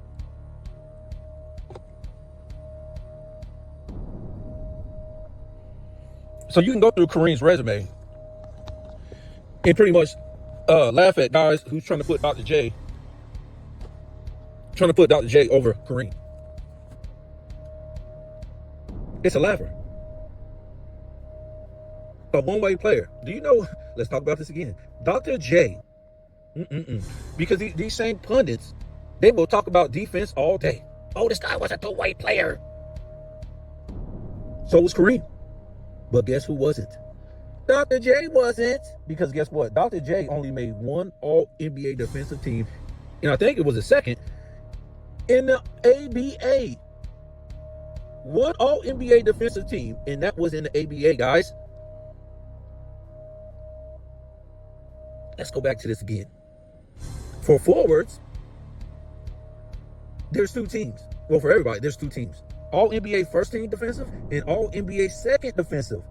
A: So you can go through Kareem's resume and pretty much laugh at guys who's trying to put Dr. J over Kareem. It's a laugher. A one-way player. Do you know? Let's talk about this again. Dr. J. Because these same pundits, they will talk about defense all day. Oh, this guy was a two-way player. So was Kareem. But guess who wasn't? Dr. J wasn't. Because guess what? Dr. J only made 1 All-NBA defensive team, and I think it was a second, in the ABA. 1 All-NBA defensive team, and that was in the ABA, guys. Let's go back to this again. For forwards, there's 2 teams. Well, for everybody, there's 2 teams. All NBA first team defensive and all NBA second defensive.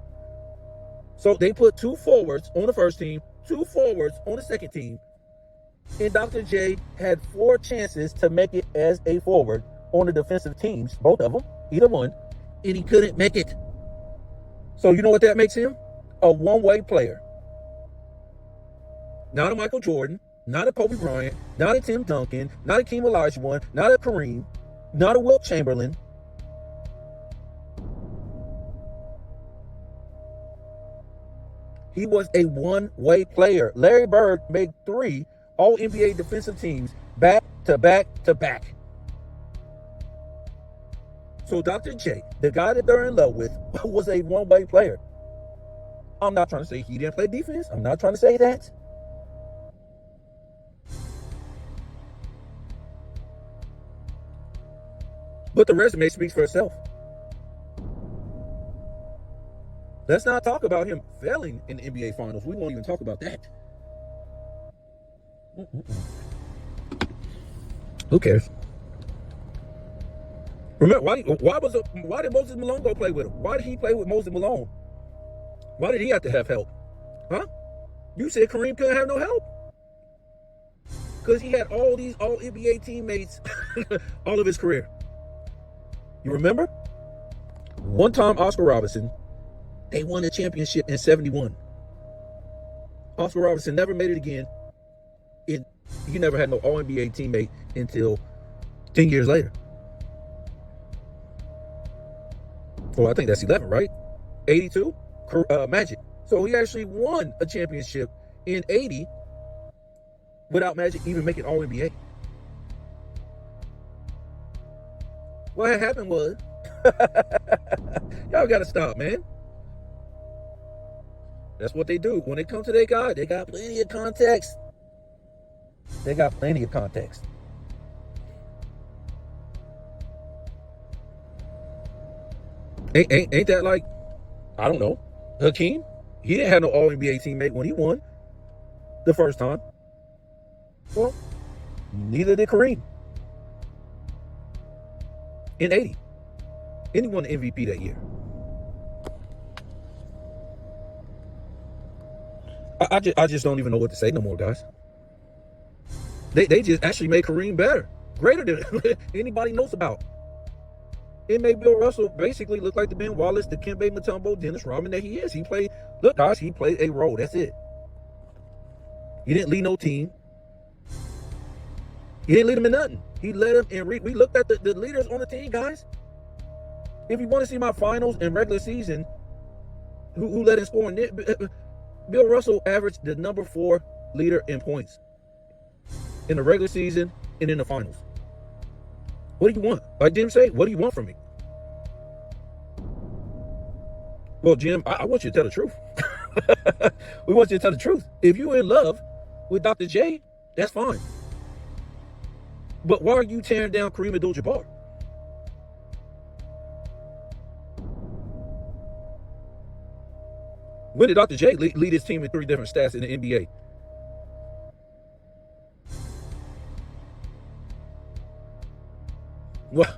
A: So they put 2 forwards on the first team, 2 forwards on the second team. And Dr. J had 4 chances to make it as a forward on the defensive teams, both of them, either one, and he couldn't make it. So you know what that makes him? A one-way player. Not a Michael Jordan, not a Kobe Bryant, not a Tim Duncan, not a Hakeem Olajuwon, not a Kareem, not a Wilt Chamberlain. He was a one-way player. Larry Bird made 3 All-NBA defensive teams back to back to back. So Dr. J, the guy that they're in love with, was a one-way player. I'm not trying to say he didn't play defense. I'm not trying to say that. But the resume speaks for itself. Let's not talk about him failing in the NBA Finals. We won't even talk about that. Who cares? Remember, why did Moses Malone go play with him? Why did he play with Moses Malone? Why did he have to have help? Huh? You said Kareem couldn't have no help? Because he had all these All-NBA teammates all of his career. You remember? One time, Oscar Robertson, they won the championship in 71. Oscar Robertson never made it again. He never had no All-NBA teammate until 10 years later. Well, I think that's 11, right? 82, Magic. So he actually won a championship in 80 without Magic even making All-NBA. What had happened was, y'all got to stop, man. That's what they do. When it comes to their guy, they got plenty of context. They got plenty of context. Ain't that like, I don't know, Hakeem? He didn't have no All-NBA teammate when he won the first time. Well, neither did Kareem in 80. And he won the MVP that year. I just don't even know what to say no more, guys. They just actually made Kareem better, greater than anybody knows about. It made Bill Russell basically look like the Ben Wallace, the Kembe Mutombo, Dennis Rodman that he is. He played a role. That's it. He didn't lead no team. He didn't lead them in nothing. He led them in. We looked at the leaders on the team, guys. If you want to see my finals and regular season, who led in scoring? Bill Russell averaged the number 4 leader in points in the regular season and in the finals. What do you want? Like Jim said, what do you want from me? Well, Jim, I want you to tell the truth. We want you to tell the truth. If you're in love with Dr. J, that's fine. But why are you tearing down Kareem Abdul-Jabbar? When did Dr. J lead his team in 3 different stats in the NBA? Well,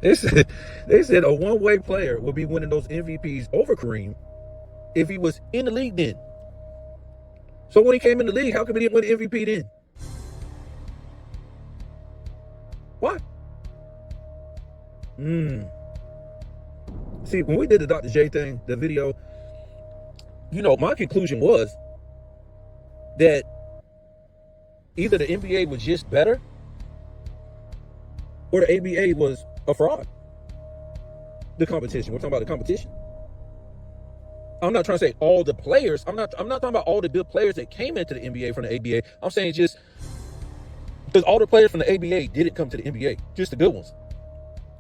A: they said a one-way player would be winning those MVPs over Kareem if he was in the league then. So when he came in the league, how come he didn't win the MVP then? Why? See, when we did the Dr. J thing, the video, my conclusion was that either the NBA was just better or the ABA was a fraud. The competition. We're talking about the competition. I'm not trying to say all the players. I'm not talking about all the good players that came into the NBA from the ABA. I'm saying just because all the players from the ABA didn't come to the NBA, just the good ones.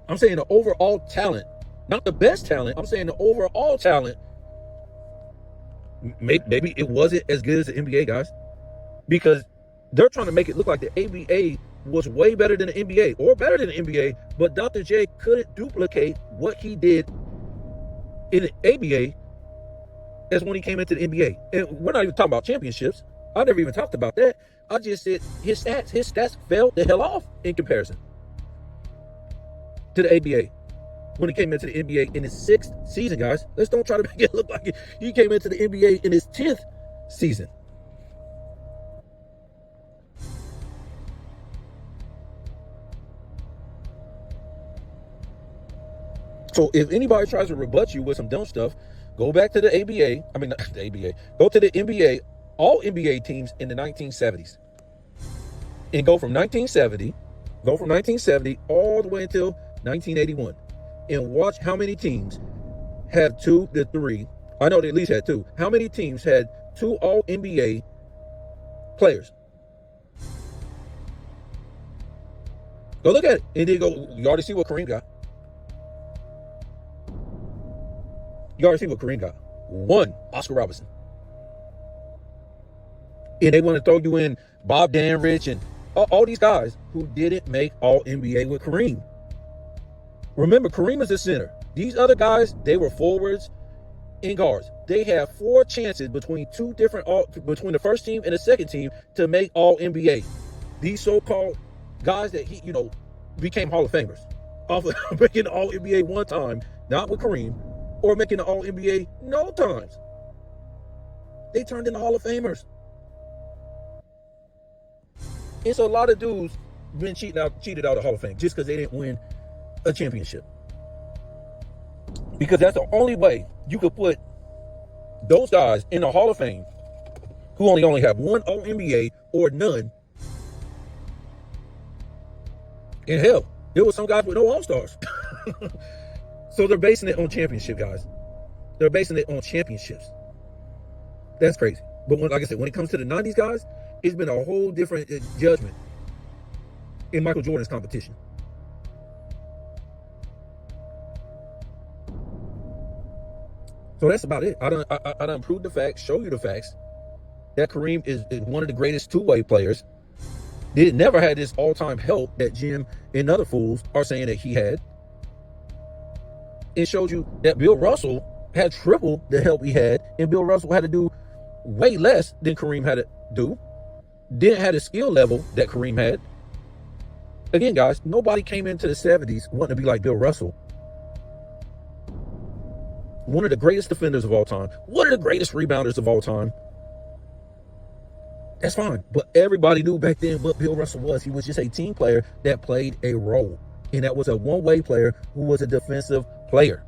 A: I'm saying the overall talent, not the best talent. I'm saying the overall talent. Maybe it wasn't as good as the NBA, guys, because they're trying to make it look like the ABA was way better than the NBA or better than the NBA, but Dr. J couldn't duplicate what he did in the ABA as when he came into the NBA. And we're not even talking about championships. I never even talked about that. I just said his stats fell the hell off in comparison to the ABA when he came into the NBA in his 6th season, guys. Let's don't try to make it look like he came into the NBA in his 10th season. So if anybody tries to rebut you with some dumb stuff, go back to the ABA. I mean, not the ABA. Go to the NBA, all NBA teams in the 1970s. And go from 1970 all the way until 1981. And watch how many teams had 2 to 3. I know they at least had 2. How many teams had 2 all-NBA players? Go look at it. And then you already see what Kareem got. You already see what Kareem got. 1, Oscar Robertson. And they want to throw you in Bob Danrich and all these guys who didn't make All-NBA with Kareem. Remember, Kareem is the center. These other guys, they were forwards and guards. They have 4 chances between between the first team and the second team to make All-NBA. These so-called guys that became Hall of Famers off of making the All-NBA one time, not with Kareem, or making the All-NBA no times. They turned into Hall of Famers. It's a lot of dudes been cheated out of Hall of Fame just because they didn't win a championship. Because that's the only way you could put those guys in the Hall of Fame who only have 1 All-NBA or none. And hell, there were some guys with no All-Stars. So they're basing it on championship, guys. They're basing it on championships. That's crazy. But like I said, when it comes to the 90s, guys, it's been a whole different judgment in Michael Jordan's competition. So that's about it. I done proved the facts, show you the facts that Kareem is one of the greatest two-way players. They never had this all-time help that Jim and other fools are saying that he had. It showed you that Bill Russell had triple the help he had, and Bill Russell had to do way less than Kareem had to do. Didn't have the skill level that Kareem had. Again, guys, nobody came into the 70s wanting to be like Bill Russell. One of the greatest defenders of all time. One of the greatest rebounders of all time. That's fine. But everybody knew back then what Bill Russell was. He was just a team player that played a role. And that was a one-way player who was a defensive player.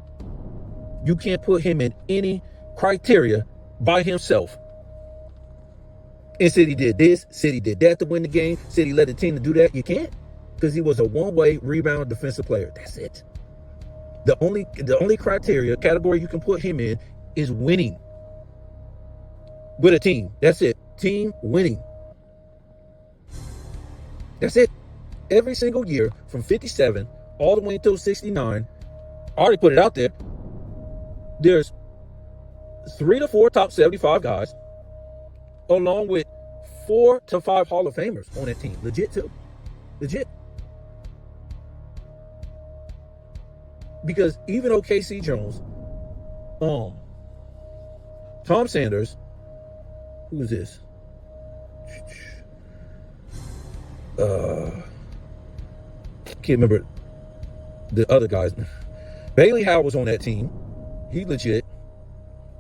A: You can't put him in any criteria by himself. And said he did this, said he did that to win the game, said he led the team to do that. You can't. Because he was a one-way rebound defensive player. That's it. The only criteria, category you can put him in is winning with a team. That's it. Team winning. That's it. Every single year from 57 all the way until 69, I already put it out there. There's 3 to 4 top 75 guys, along with 4 to 5 Hall of Famers on that team. Legit too. Legit. Because even though KC Jones, Tom Sanders, who is this? Can't remember the other guys. Bailey Howell was on that team. He legit.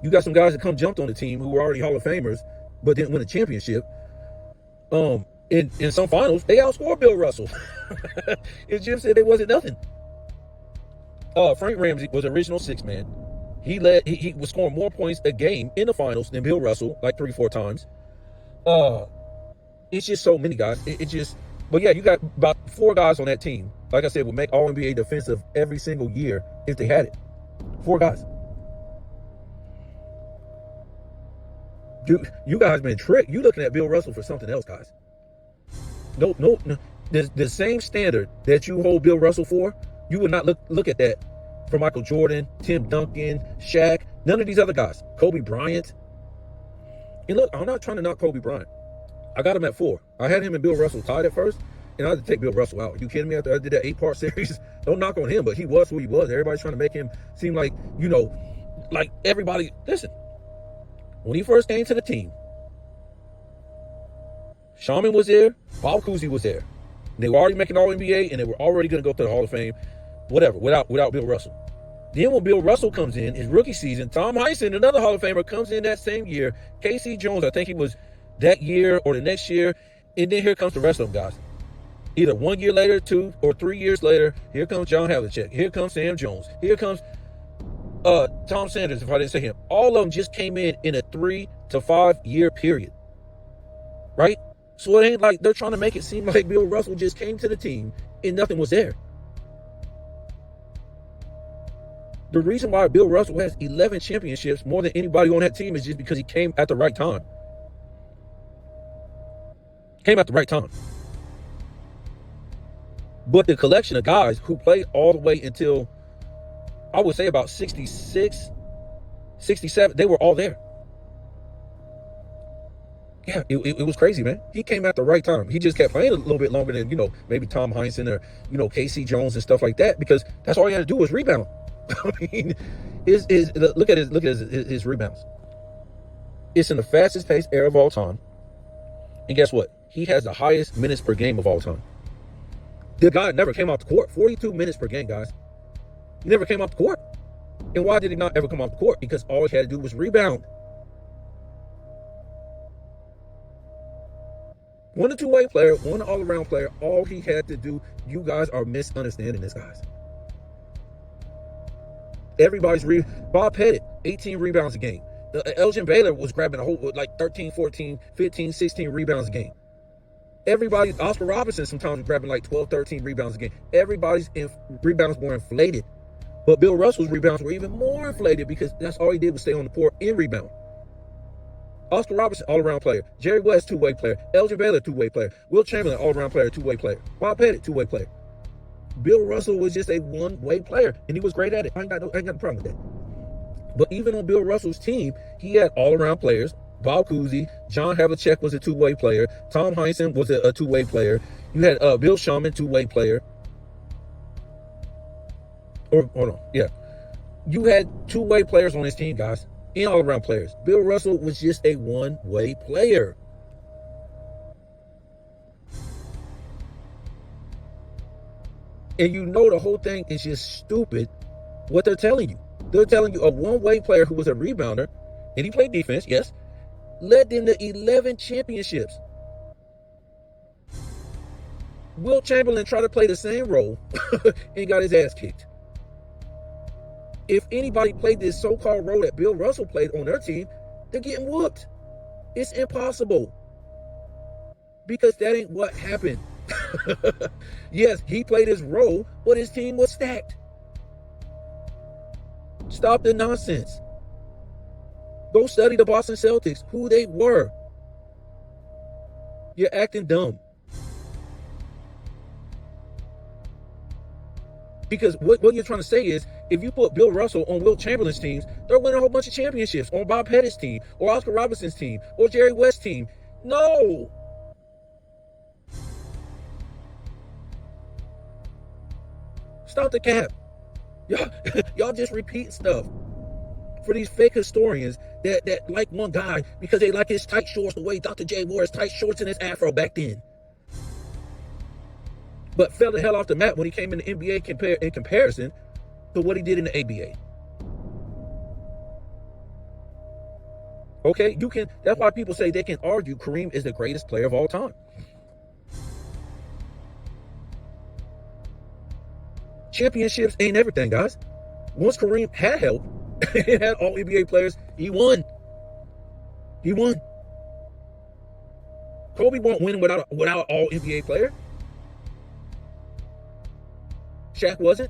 A: You got some guys that jumped on the team who were already Hall of Famers, but didn't win a championship. In some finals, they outscored Bill Russell. And Jim said they wasn't nothing. Frank Ramsey was original 6-man. He was scoring more points a game in the finals than Bill Russell, like 3-4 times. It's just so many guys. But yeah, you got about 4 guys on that team. Like I said, would make All-NBA defensive every single year if they had it. 4 guys. Dude, you guys been tricked. You looking at Bill Russell for something else, guys. No. The same standard that you hold Bill Russell for, you would not look at that for Michael Jordan, Tim Duncan, Shaq, none of these other guys. Kobe Bryant. And look, I'm not trying to knock Kobe Bryant. I got him at 4. I had him and Bill Russell tied at first, and I had to take Bill Russell out. Are you kidding me? After I did that 8-part series, don't knock on him, but he was who he was. Everybody's trying to make him seem like, like everybody. Listen, when he first came to the team, Shaman was there, Bob Cousy was there. They were already making All-NBA, and they were already going to go to the Hall of Fame, whatever, without Bill Russell. Then when Bill Russell comes in, his rookie season, Tom Heinsohn, another Hall of Famer, comes in that same year. KC Jones, I think he was that year or the next year. And then here comes the rest of them guys. Either 1 year later, 2 or 3 years later, here comes John Havlicek. Here comes Sam Jones. Here comes Tom Sanders, if I didn't say him. All of them just came in a 3 to 5 year period. Right? So it ain't like they're trying to make it seem like Bill Russell just came to the team and nothing was there. The reason why Bill Russell has 11 championships, more than anybody on that team, is just because he came at the right time. Came at the right time. But the collection of guys who played all the way until, I would say about 66, 67, they were all there. Yeah, it was crazy, man. He came at the right time. He just kept playing a little bit longer than, maybe Tom Heinsohn or, KC Jones and stuff like that, because that's all he had to do was rebound. I mean, look at his rebounds. It's in the fastest paced era of all time. And guess what? He has the highest minutes per game of all time. The guy never came off the court. 42 minutes per game, guys. He never came off the court. And why did he not ever come off the court? Because all he had to do was rebound. One two-way player, one all-around player. All he had to do, you guys are misunderstanding this, guys. Bob Pettit, 18 rebounds a game. Elgin Baylor was grabbing a whole, 13, 14, 15, 16 rebounds a game. Oscar Robertson sometimes was grabbing 12, 13 rebounds a game. Everybody's rebounds were inflated. But Bill Russell's rebounds were even more inflated because that's all he did was stay on the court and rebound. Oscar Robertson, all-around player. Jerry West, two-way player. Elgin Baylor, two-way player. Will Chamberlain, all-around player, two-way player. Bob Pettit, two-way player. Bill Russell was just a one-way player, and he was great at it. I ain't got no problem with that. But even on Bill Russell's team, he had all-around players. Bob Cousy, John Havlicek was a two-way player. Tom Heinsohn was a two-way player. You had Bill Schumann, two-way player. Or hold on, yeah. You had two-way players on his team, guys, and all-around players. Bill Russell was just a one-way player. And you know the whole thing is just stupid what they're telling you. They're telling you a one-way player who was a rebounder, and he played defense, yes, led them to 11 championships. Wilt Chamberlain tried to play the same role and got his ass kicked. If anybody played this so-called role that Bill Russell played on their team, they're getting whooped. It's impossible. Because that ain't what happened. Yes, he played his role, but his team was stacked. Stop the nonsense. Go study the Boston Celtics, who they were. You're acting dumb. Because what you're trying to say is, if you put Bill Russell on Wilt Chamberlain's teams, they're winning a whole bunch of championships. On Bob Pettitt's team, or Oscar Robertson's team, or Jerry West's team. No. Stop the cap. Y'all just repeat stuff for these fake historians that like one guy because they like his tight shorts the way Dr. J wore his tight shorts and his afro back then. But fell the hell off the map when he came in the NBA in comparison to what he did in the ABA. Okay, that's why people say they can argue Kareem is the greatest player of all time. Championships ain't everything, guys. Once Kareem had help, and had all NBA players, he won. He won. Kobe won't win without an all NBA player. Shaq wasn't.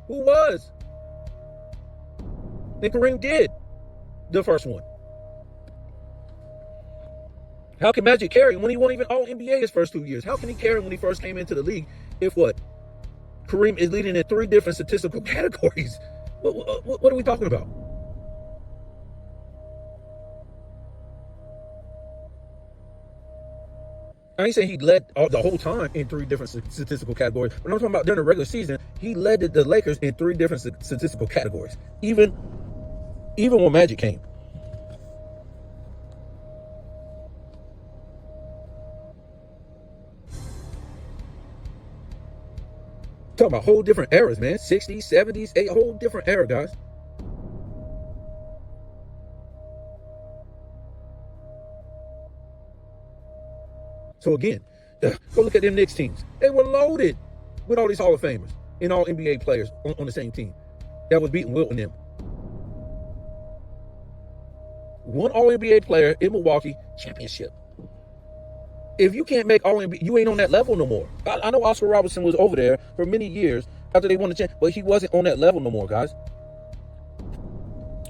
A: Who was? Then Kareem did the first one. How can Magic carry when he won't even all NBA his first 2 years? How can he carry when he first came into the league if what? Kareem is leading in 3 different statistical categories. What are we talking about? I ain't saying he led the whole time in 3 different statistical categories, but I'm talking about during the regular season, he led the Lakers in 3 different statistical categories, even when Magic came. Talking about whole different eras, man. 60s, 70s, a whole different era, guys. So again, go look at them Knicks teams. They were loaded with all these Hall of Famers and all NBA players on the same team that was beating Wilt and them. One All NBA player in Milwaukee, championship. If you can't make All NBA, you ain't on that level no more. I know Oscar Robertson was over there for many years after they won the championship, but he wasn't on that level no more, guys.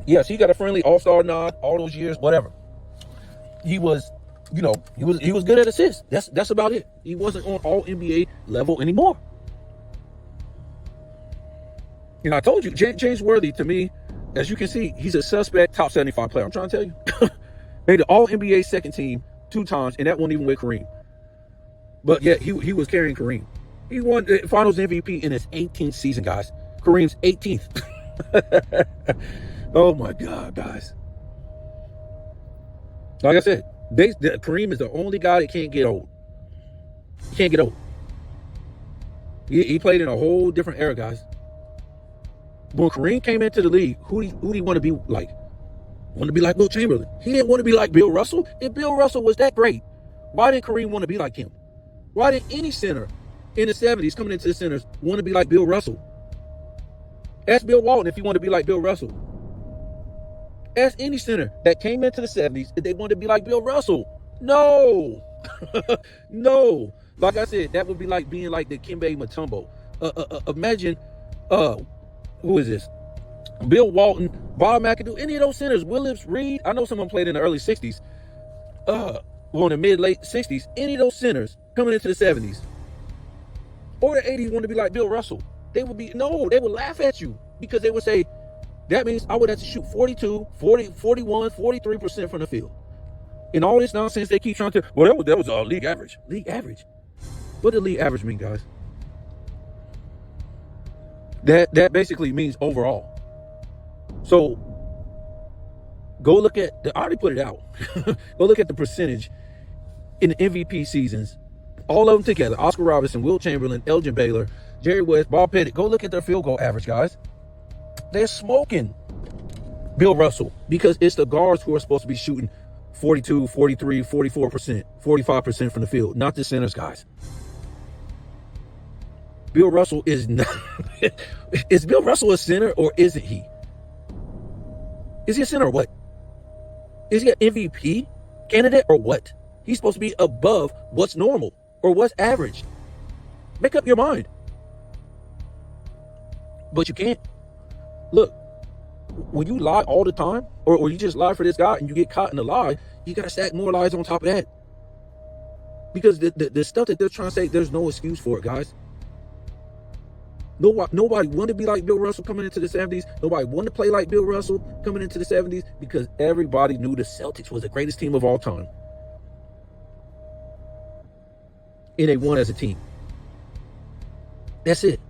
A: Yes, he got a friendly All-Star nod all those years, whatever. He was, he was good at assists. That's about it. He wasn't on All NBA level anymore. And I told you, James Worthy, to me, as you can see, he's a suspect top 75 player. I'm trying to tell you. Made the All NBA second team 2 times, and that wasn't even with Kareem. But yeah, he was carrying Kareem. He won the Finals MVP in his 18th season, guys. Kareem's 18th. Oh my God, guys. Like I said, Kareem is the only guy that can't get old. He can't get old. He played in a whole different era, guys. When Kareem came into the league, who do he want to be like? Want to be like Wilt Chamberlain. He didn't want to be like Bill Russell. If Bill Russell was that great, why didn't Kareem want to be like him? Why did any center in the 70s coming into the centers want to be like Bill Russell? Ask Bill Walton if he wanted to be like Bill Russell. Ask any center that came into the 70s if they wanted to be like Bill Russell. No. No. Like I said, that would be like being like the Kimbe Mutombo. Imagine, who is this? Bill Walton, Bob McAdoo, any of those centers, Willis Reed. I know someone played in the early 60s. In the mid-late 60s. Any of those centers coming into the 70s or the 80s want to be like Bill Russell. They would laugh at you because they would say, That means I would have to shoot 42, 40, 41, 43% from the field. And all this nonsense they keep trying to, well, that was league average. League average. What does league average mean, guys? That basically means overall. So go look at, I already put it out. Go look at the percentage in the MVP seasons. All of them together. Oscar Robertson, Wilt Chamberlain, Elgin Baylor, Jerry West, Bob Pettit. Go look at their field goal average, guys. They're smoking Bill Russell because it's the guards who are supposed to be shooting 42, 43, 44%, 45% from the field, not the centers, guys. Bill Russell is not. Is Bill Russell a center or isn't he? Is he a center or what? Is he an MVP candidate or what? He's supposed to be above what's normal or what's average. Make up your mind. But you can't. Look, when you lie all the time, or you just lie for this guy and you get caught in a lie, you got to stack more lies on top of that. Because the stuff that they're trying to say, there's no excuse for it, guys. Nobody wanted to be like Bill Russell coming into the 70s. Nobody wanted to play like Bill Russell coming into the 70s because everybody knew the Celtics was the greatest team of all time. And they won as a team. That's it.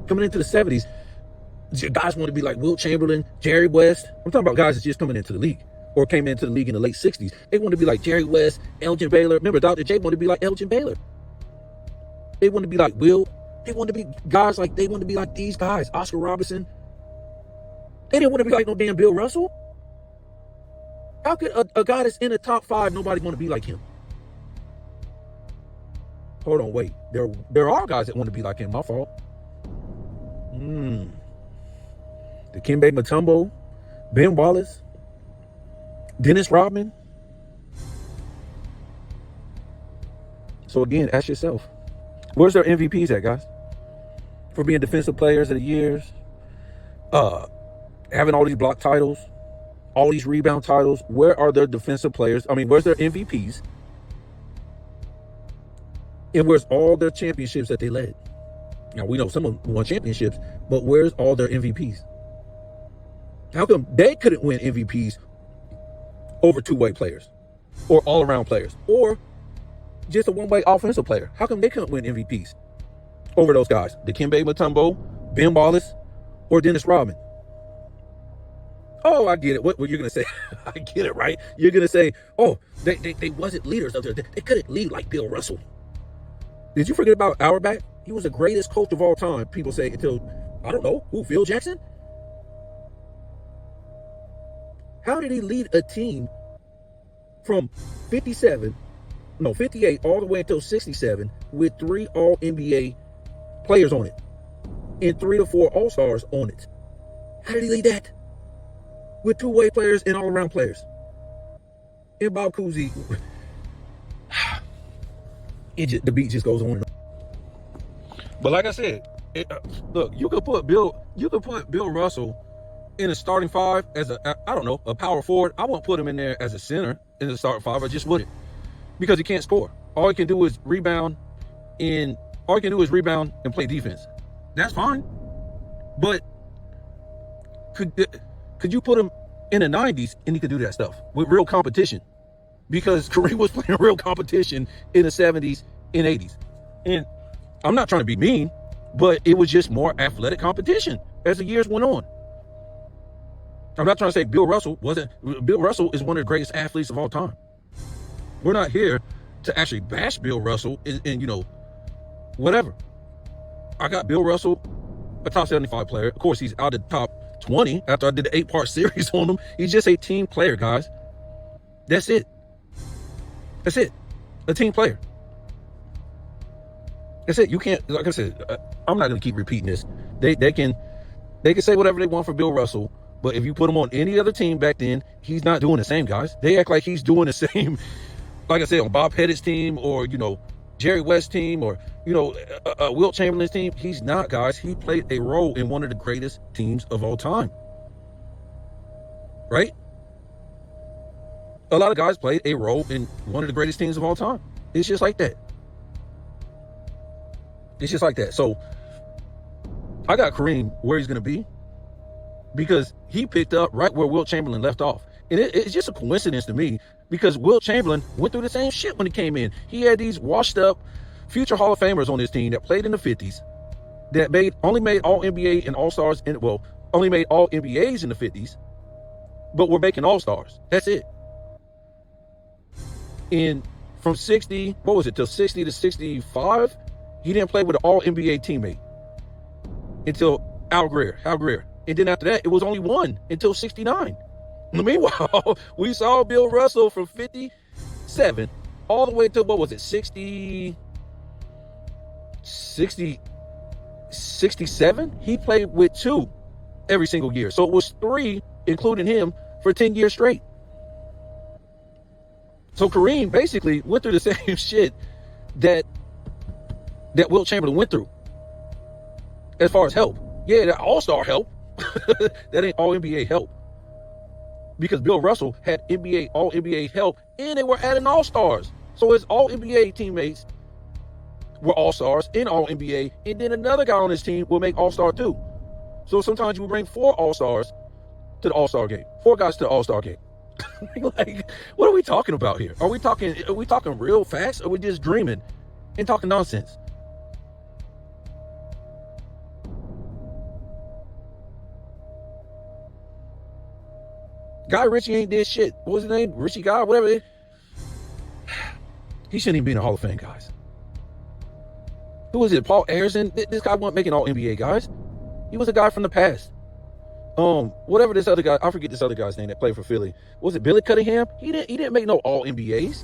A: Coming into the 70s, guys want to be like Wilt Chamberlain, Jerry West. I'm talking about guys that's just coming into the league or came into the league in the late 60s. They want to be like Jerry West, Elgin Baylor. Remember, Dr. J wanted to be like Elgin Baylor. They want to be like Will. They want to be guys like, they want to be like these guys, Oscar Robertson. They didn't want to be like no damn Bill Russell. How could a guy that's in the top 5, nobody want to be like him? Hold on, wait. There are guys that want to be like him. My fault. Dikembe Mutombo, Ben Wallace, Dennis Rodman. So again, ask yourself, where's their MVPs at, guys? For being defensive players of the years, having all these block titles, all these rebound titles. Where are their defensive players? I mean, where's their MVPs? And where's all their championships that they led? Now, we know some of them won championships, but where's all their MVPs? How come they couldn't win MVPs over two-way players or all-around players or just a one-way offensive player? How come they couldn't win MVPs over those guys? Dikembe Mutombo, Ben Wallace, or Dennis Rodman? Oh, I get it. What you're going to say? I get it, right? You're going to say, oh, they wasn't leaders of they couldn't lead like Bill Russell. Did you forget about Auerbach? He was the greatest coach of all time, people say, until, I don't know, who, Phil Jackson? How did he lead a team from 58 all the way until 67 with 3 All-NBA players on it and 3 to 4 All-Stars on it? How did he lead that? With two-way players and all-around players. And Bob Cousy, the beat just goes on and on. But like I said, look, you could put Bill Russell in a starting 5 as a power forward. I won't put him in there as a center in the starting 5. I just wouldn't, because he can't score. All he can do is rebound and play defense. That's fine. But could you put him in the 90s and he could do that stuff with real competition? Because Kareem was playing real competition in the 70s and 80s. And I'm not trying to be mean, but it was just more athletic competition as the years went on. I'm not trying to say Bill Russell is one of the greatest athletes of all time. We're not here to actually bash Bill Russell and whatever. I got Bill Russell, a top 75 player. Of course, he's out of the top 20 after I did the 8-part series on him. He's just a team player, guys. That's it. A team player. That's it. You can't, like I said, I'm not going to keep repeating this. They can say whatever they want for Bill Russell, but if you put him on any other team back then, he's not doing the same, guys. They act like he's doing the same, like I said, on Bob Pettit's team or, Jerry West's team or, Wilt Chamberlain's team. He's not, guys. He played a role in one of the greatest teams of all time. Right? A lot of guys played a role in one of the greatest teams of all time. It's just like that. So I got Kareem where he's going to be because he picked up right where Wilt Chamberlain left off. And it's just a coincidence to me because Wilt Chamberlain went through the same shit when he came in. He had these washed up future Hall of Famers on his team that played in the 50s that only made all NBA and all stars, only made all NBAs in the 50s, but were making all stars. That's it. And from 60, till 60 to 65, he didn't play with an all NBA teammate until Hal Greer. And then after that, it was only one until 69. Meanwhile, we saw Bill Russell from 57 all the way to, 67? He played with two every single year. So it was three, including him, for 10 years straight. So Kareem basically went through the same shit that Wilt Chamberlain went through as far as help. Yeah, that all-star help. That ain't all NBA help. Because Bill Russell had all NBA help, and they were adding all-stars. So his all NBA teammates were all-stars in all NBA, and then another guy on his team will make all-star too. So sometimes you bring 4 all-stars to the all-star game, 4 guys to the all-star game. Like, what are we talking about here? Are we talking real facts, or are we just dreaming and talking nonsense? Guy Ritchie ain't did shit. What was his name? Richie Guy, whatever. He shouldn't even be in the Hall of Fame, guys. Who was it? Paul Arizin? This guy wasn't making all NBA guys. He was a guy from the past. Whatever this other guy, I forget this other guy's name that played for Philly. Was it Billy Cunningham? He didn't make no all NBAs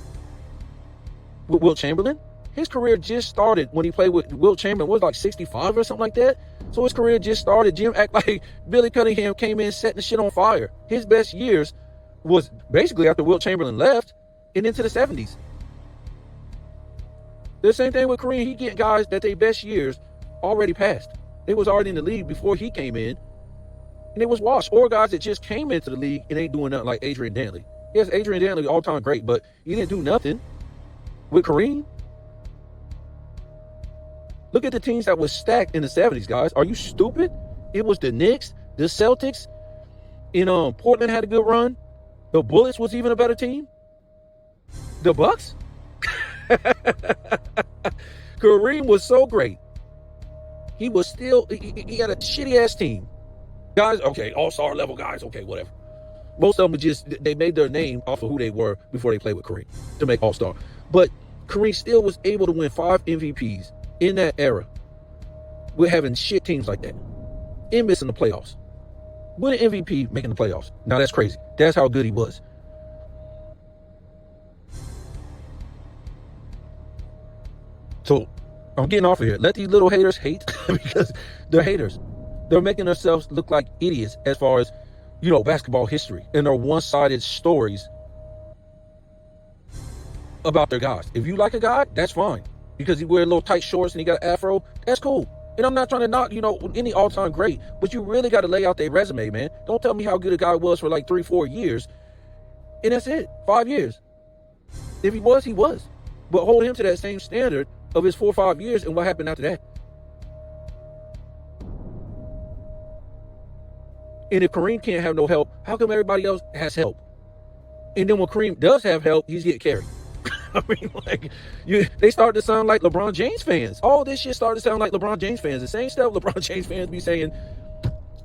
A: with Wilt Chamberlain. His career just started when he played with Wilt Chamberlain. Was like 65 or something like that. So his career just started. Jim act like Billy Cunningham came in setting the shit on fire. His best years was basically after Wilt Chamberlain left and into the 70s. The same thing with Kareem. He getting guys that their best years already passed. They was already in the league before he came in, and it was washed. Or guys that just came into the league and ain't doing nothing, like Adrian Dantley. Yes, Adrian Dantley, all-time great, but he didn't do nothing with Kareem. Look at the teams that was stacked in the 70s, guys. Are you stupid? It was the Knicks, the Celtics. Portland had a good run. The Bullets was even a better team. The Bucks. Kareem was so great. He was still, he had a shitty ass team. Guys, okay, all-star level guys, okay, whatever. Most of them they made their name off of who they were before they played with Kareem to make all-star. But Kareem still was able to win 5 MVPs in that era with having shit teams like that and missing the playoffs. Winning MVP, making the playoffs. Now that's crazy. That's how good he was. So I'm getting off of here. Let these little haters hate because they're haters. They're making themselves look like idiots as far as, basketball history, and they're one-sided stories about their guys. If you like a guy, that's fine. Because he wear little tight shorts and he got an afro, that's cool. And I'm not trying to knock, any all-time great, but you really got to lay out their resume, man. Don't tell me how good a guy was for like 3-4 years, and that's it, 5 years. If he was, he was. But hold him to that same standard of his 4 or 5 years, and what happened after that? And if Kareem can't have no help, how come everybody else has help? And then when Kareem does have help, he's getting carried. I mean, they start to sound like LeBron James fans. All this shit started to sound like LeBron James fans. The same stuff LeBron James fans be saying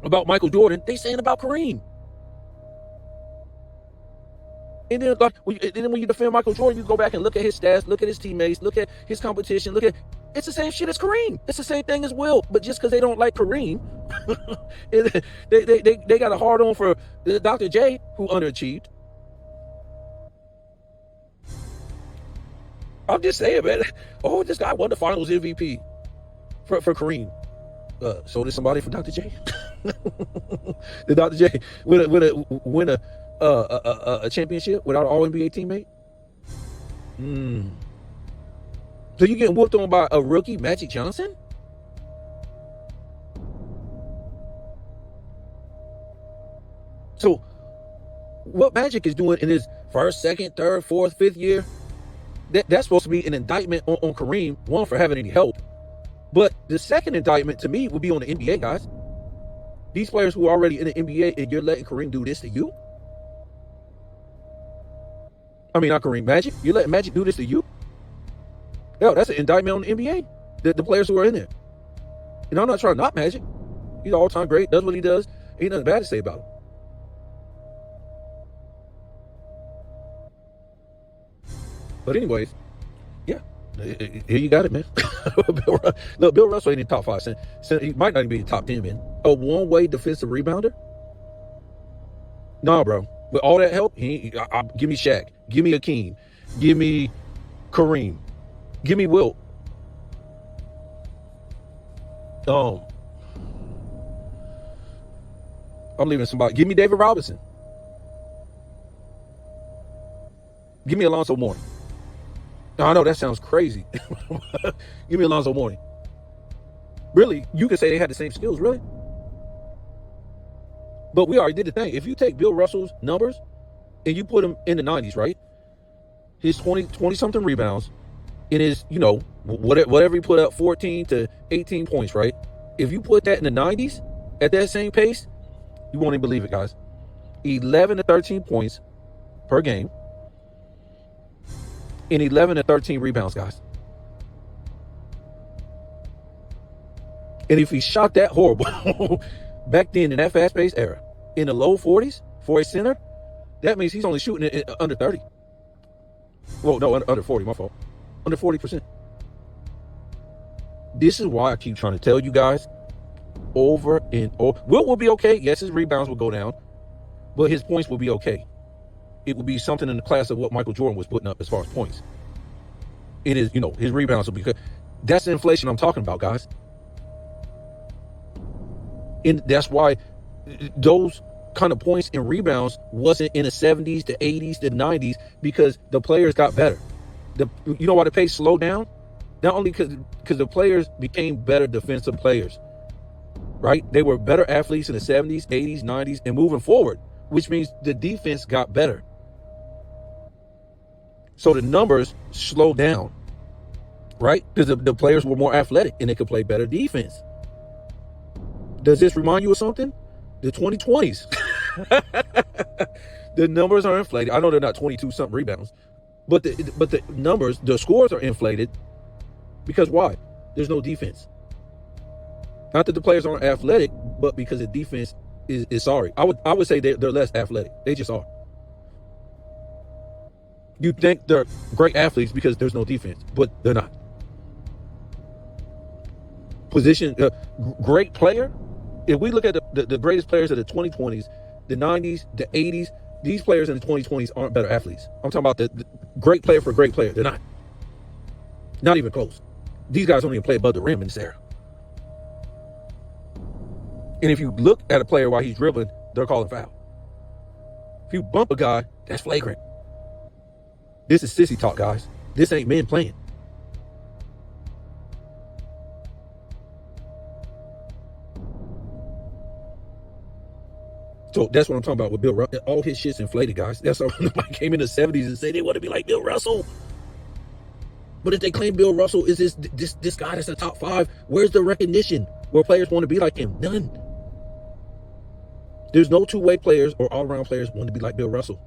A: about Michael Jordan, they saying about Kareem. And then, when you defend Michael Jordan, you go back and look at his stats, look at his teammates, look at his competition, it's the same shit as Kareem. It's the same thing as Wilt, but just because they don't like Kareem, they got a hard on for Dr. J, who underachieved. I'm just saying, man. Oh, this guy won the Finals MVP for Kareem. So did somebody for Dr. J. Did Dr. J win a championship without an All-NBA teammate? So you getting whooped on by a rookie, Magic Johnson? So what Magic is doing in his first, second, third, fourth, fifth year, that's supposed to be an indictment on Kareem, one, for having any help, But the second indictment to me would be on the NBA, guys. These players who are already in the NBA, and you're letting Kareem do this to you? I mean, not Kareem, Magic. You're letting Magic do this to you? Hell, that's an indictment on the NBA. The players who are in there. And I'm not trying to knock Magic. He's all-time great, does what he does. Ain't nothing bad to say about him. But anyways, yeah, here you got it, man. Look, Bill Russell ain't in the top 5. He might not even be in the top 10, man. A one-way defensive rebounder? Nah, bro. With all that help, give me Shaq. Give me Hakeem. Give me Kareem. Give me Wilt. I'm leaving somebody. Give me David Robinson. Give me Alonzo Mourning. Now, I know that sounds crazy. Give me Alonzo Mourning. Really, you could say they had the same skills, really. But we already did the thing. If you take Bill Russell's numbers and you put him in the 90s, right? His 20-something rebounds and his, whatever he put up, 14 to 18 points, right? If you put that in the 90s at that same pace, you won't even believe it, guys. 11 to 13 points per game and 11 to 13 rebounds, guys. And if he shot that horrible back then in that fast-paced era, in the low 40s for a center, that means he's only shooting it under 30. Well, no, under 40, my fault. Under 40%. This is why I keep trying to tell you guys over and over. Wilt will be okay. Yes, his rebounds will go down, but his points will be okay. It will be something in the class of what Michael Jordan was putting up as far as points. It is, his rebounds will be good. That's the inflation I'm talking about, guys. And that's why those kind of points and rebounds wasn't in the 70s, the 80s, the 90s, because the players got better. You know why the pace slowed down? Not only because the players became better defensive players, right? They were better athletes in the 70s, 80s, 90s, and moving forward, which means the defense got better. So the numbers slowed down, right? Because the players were more athletic and they could play better defense. Does this remind you of something? The 2020s. The numbers are inflated. I know they're not 22-something rebounds, but the numbers, the scores are inflated because why? There's no defense. Not that the players aren't athletic, but because the defense is sorry. I would say they're less athletic. They just are. You think they're great athletes because there's no defense, but they're not. Position, great player. If we look at the greatest players of the 2020s, the 90s, the 80s, these players in the 2020s aren't better athletes. I'm talking about the great player for great player. They're not. Not even close. These guys don't even play above the rim in this era. And if you look at a player while he's dribbling, they're calling foul. If you bump a guy, that's flagrant. This is sissy talk, guys. This ain't men playing. So that's what I'm talking about with Bill Russell. All his shit's inflated, guys. That's why nobody came in the 70s and said they want to be like Bill Russell. But if they claim Bill Russell is this guy that's a top 5, where's the recognition where players want to be like him? None. There's no two-way players or all-around players want to be like Bill Russell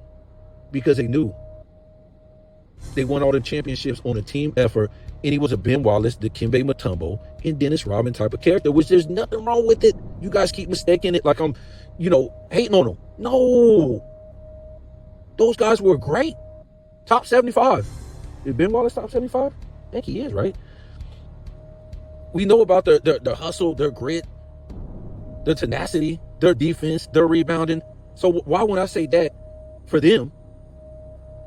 A: because they knew. They won all the championships on a team effort, and he was a Ben Wallace, the Dikembe Mutombo, and Dennis Rodman type of character, which there's nothing wrong with it. You guys keep mistaking it like I'm, hating on them. No. Those guys were great. Top 75. Is Ben Wallace top 75? I think he is, right? We know about their hustle, their grit, their tenacity, their defense, their rebounding. So why when I say that for them,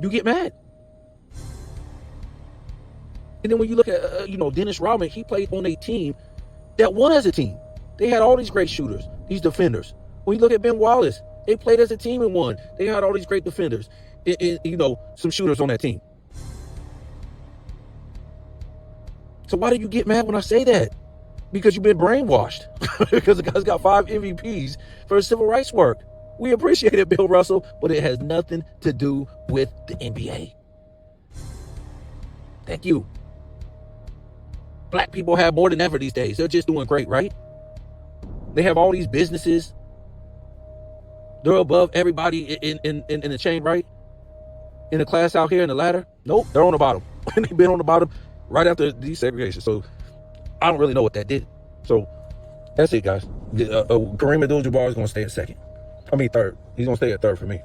A: you get mad? And then when you look at, Dennis Rodman, he played on a team that won as a team. They had all these great shooters, these defenders. When you look at Ben Wallace, they played as a team and won. They had all these great defenders, some shooters on that team. So why do you get mad when I say that? Because you've been brainwashed. Because the guy's got 5 MVPs for his civil rights work. We appreciate it, Bill Russell, but it has nothing to do with the NBA. Thank you. Black people have more than ever these days. They're just doing great, right? They have all these businesses. They're above everybody in the chain, right? In the class out here in the ladder. Nope, they're on the bottom. They've been on the bottom right after desegregation. So I don't really know what that did. So that's it, guys. Kareem Abdul-Jabbar is going to stay at second. I mean, third. He's going to stay at third for me.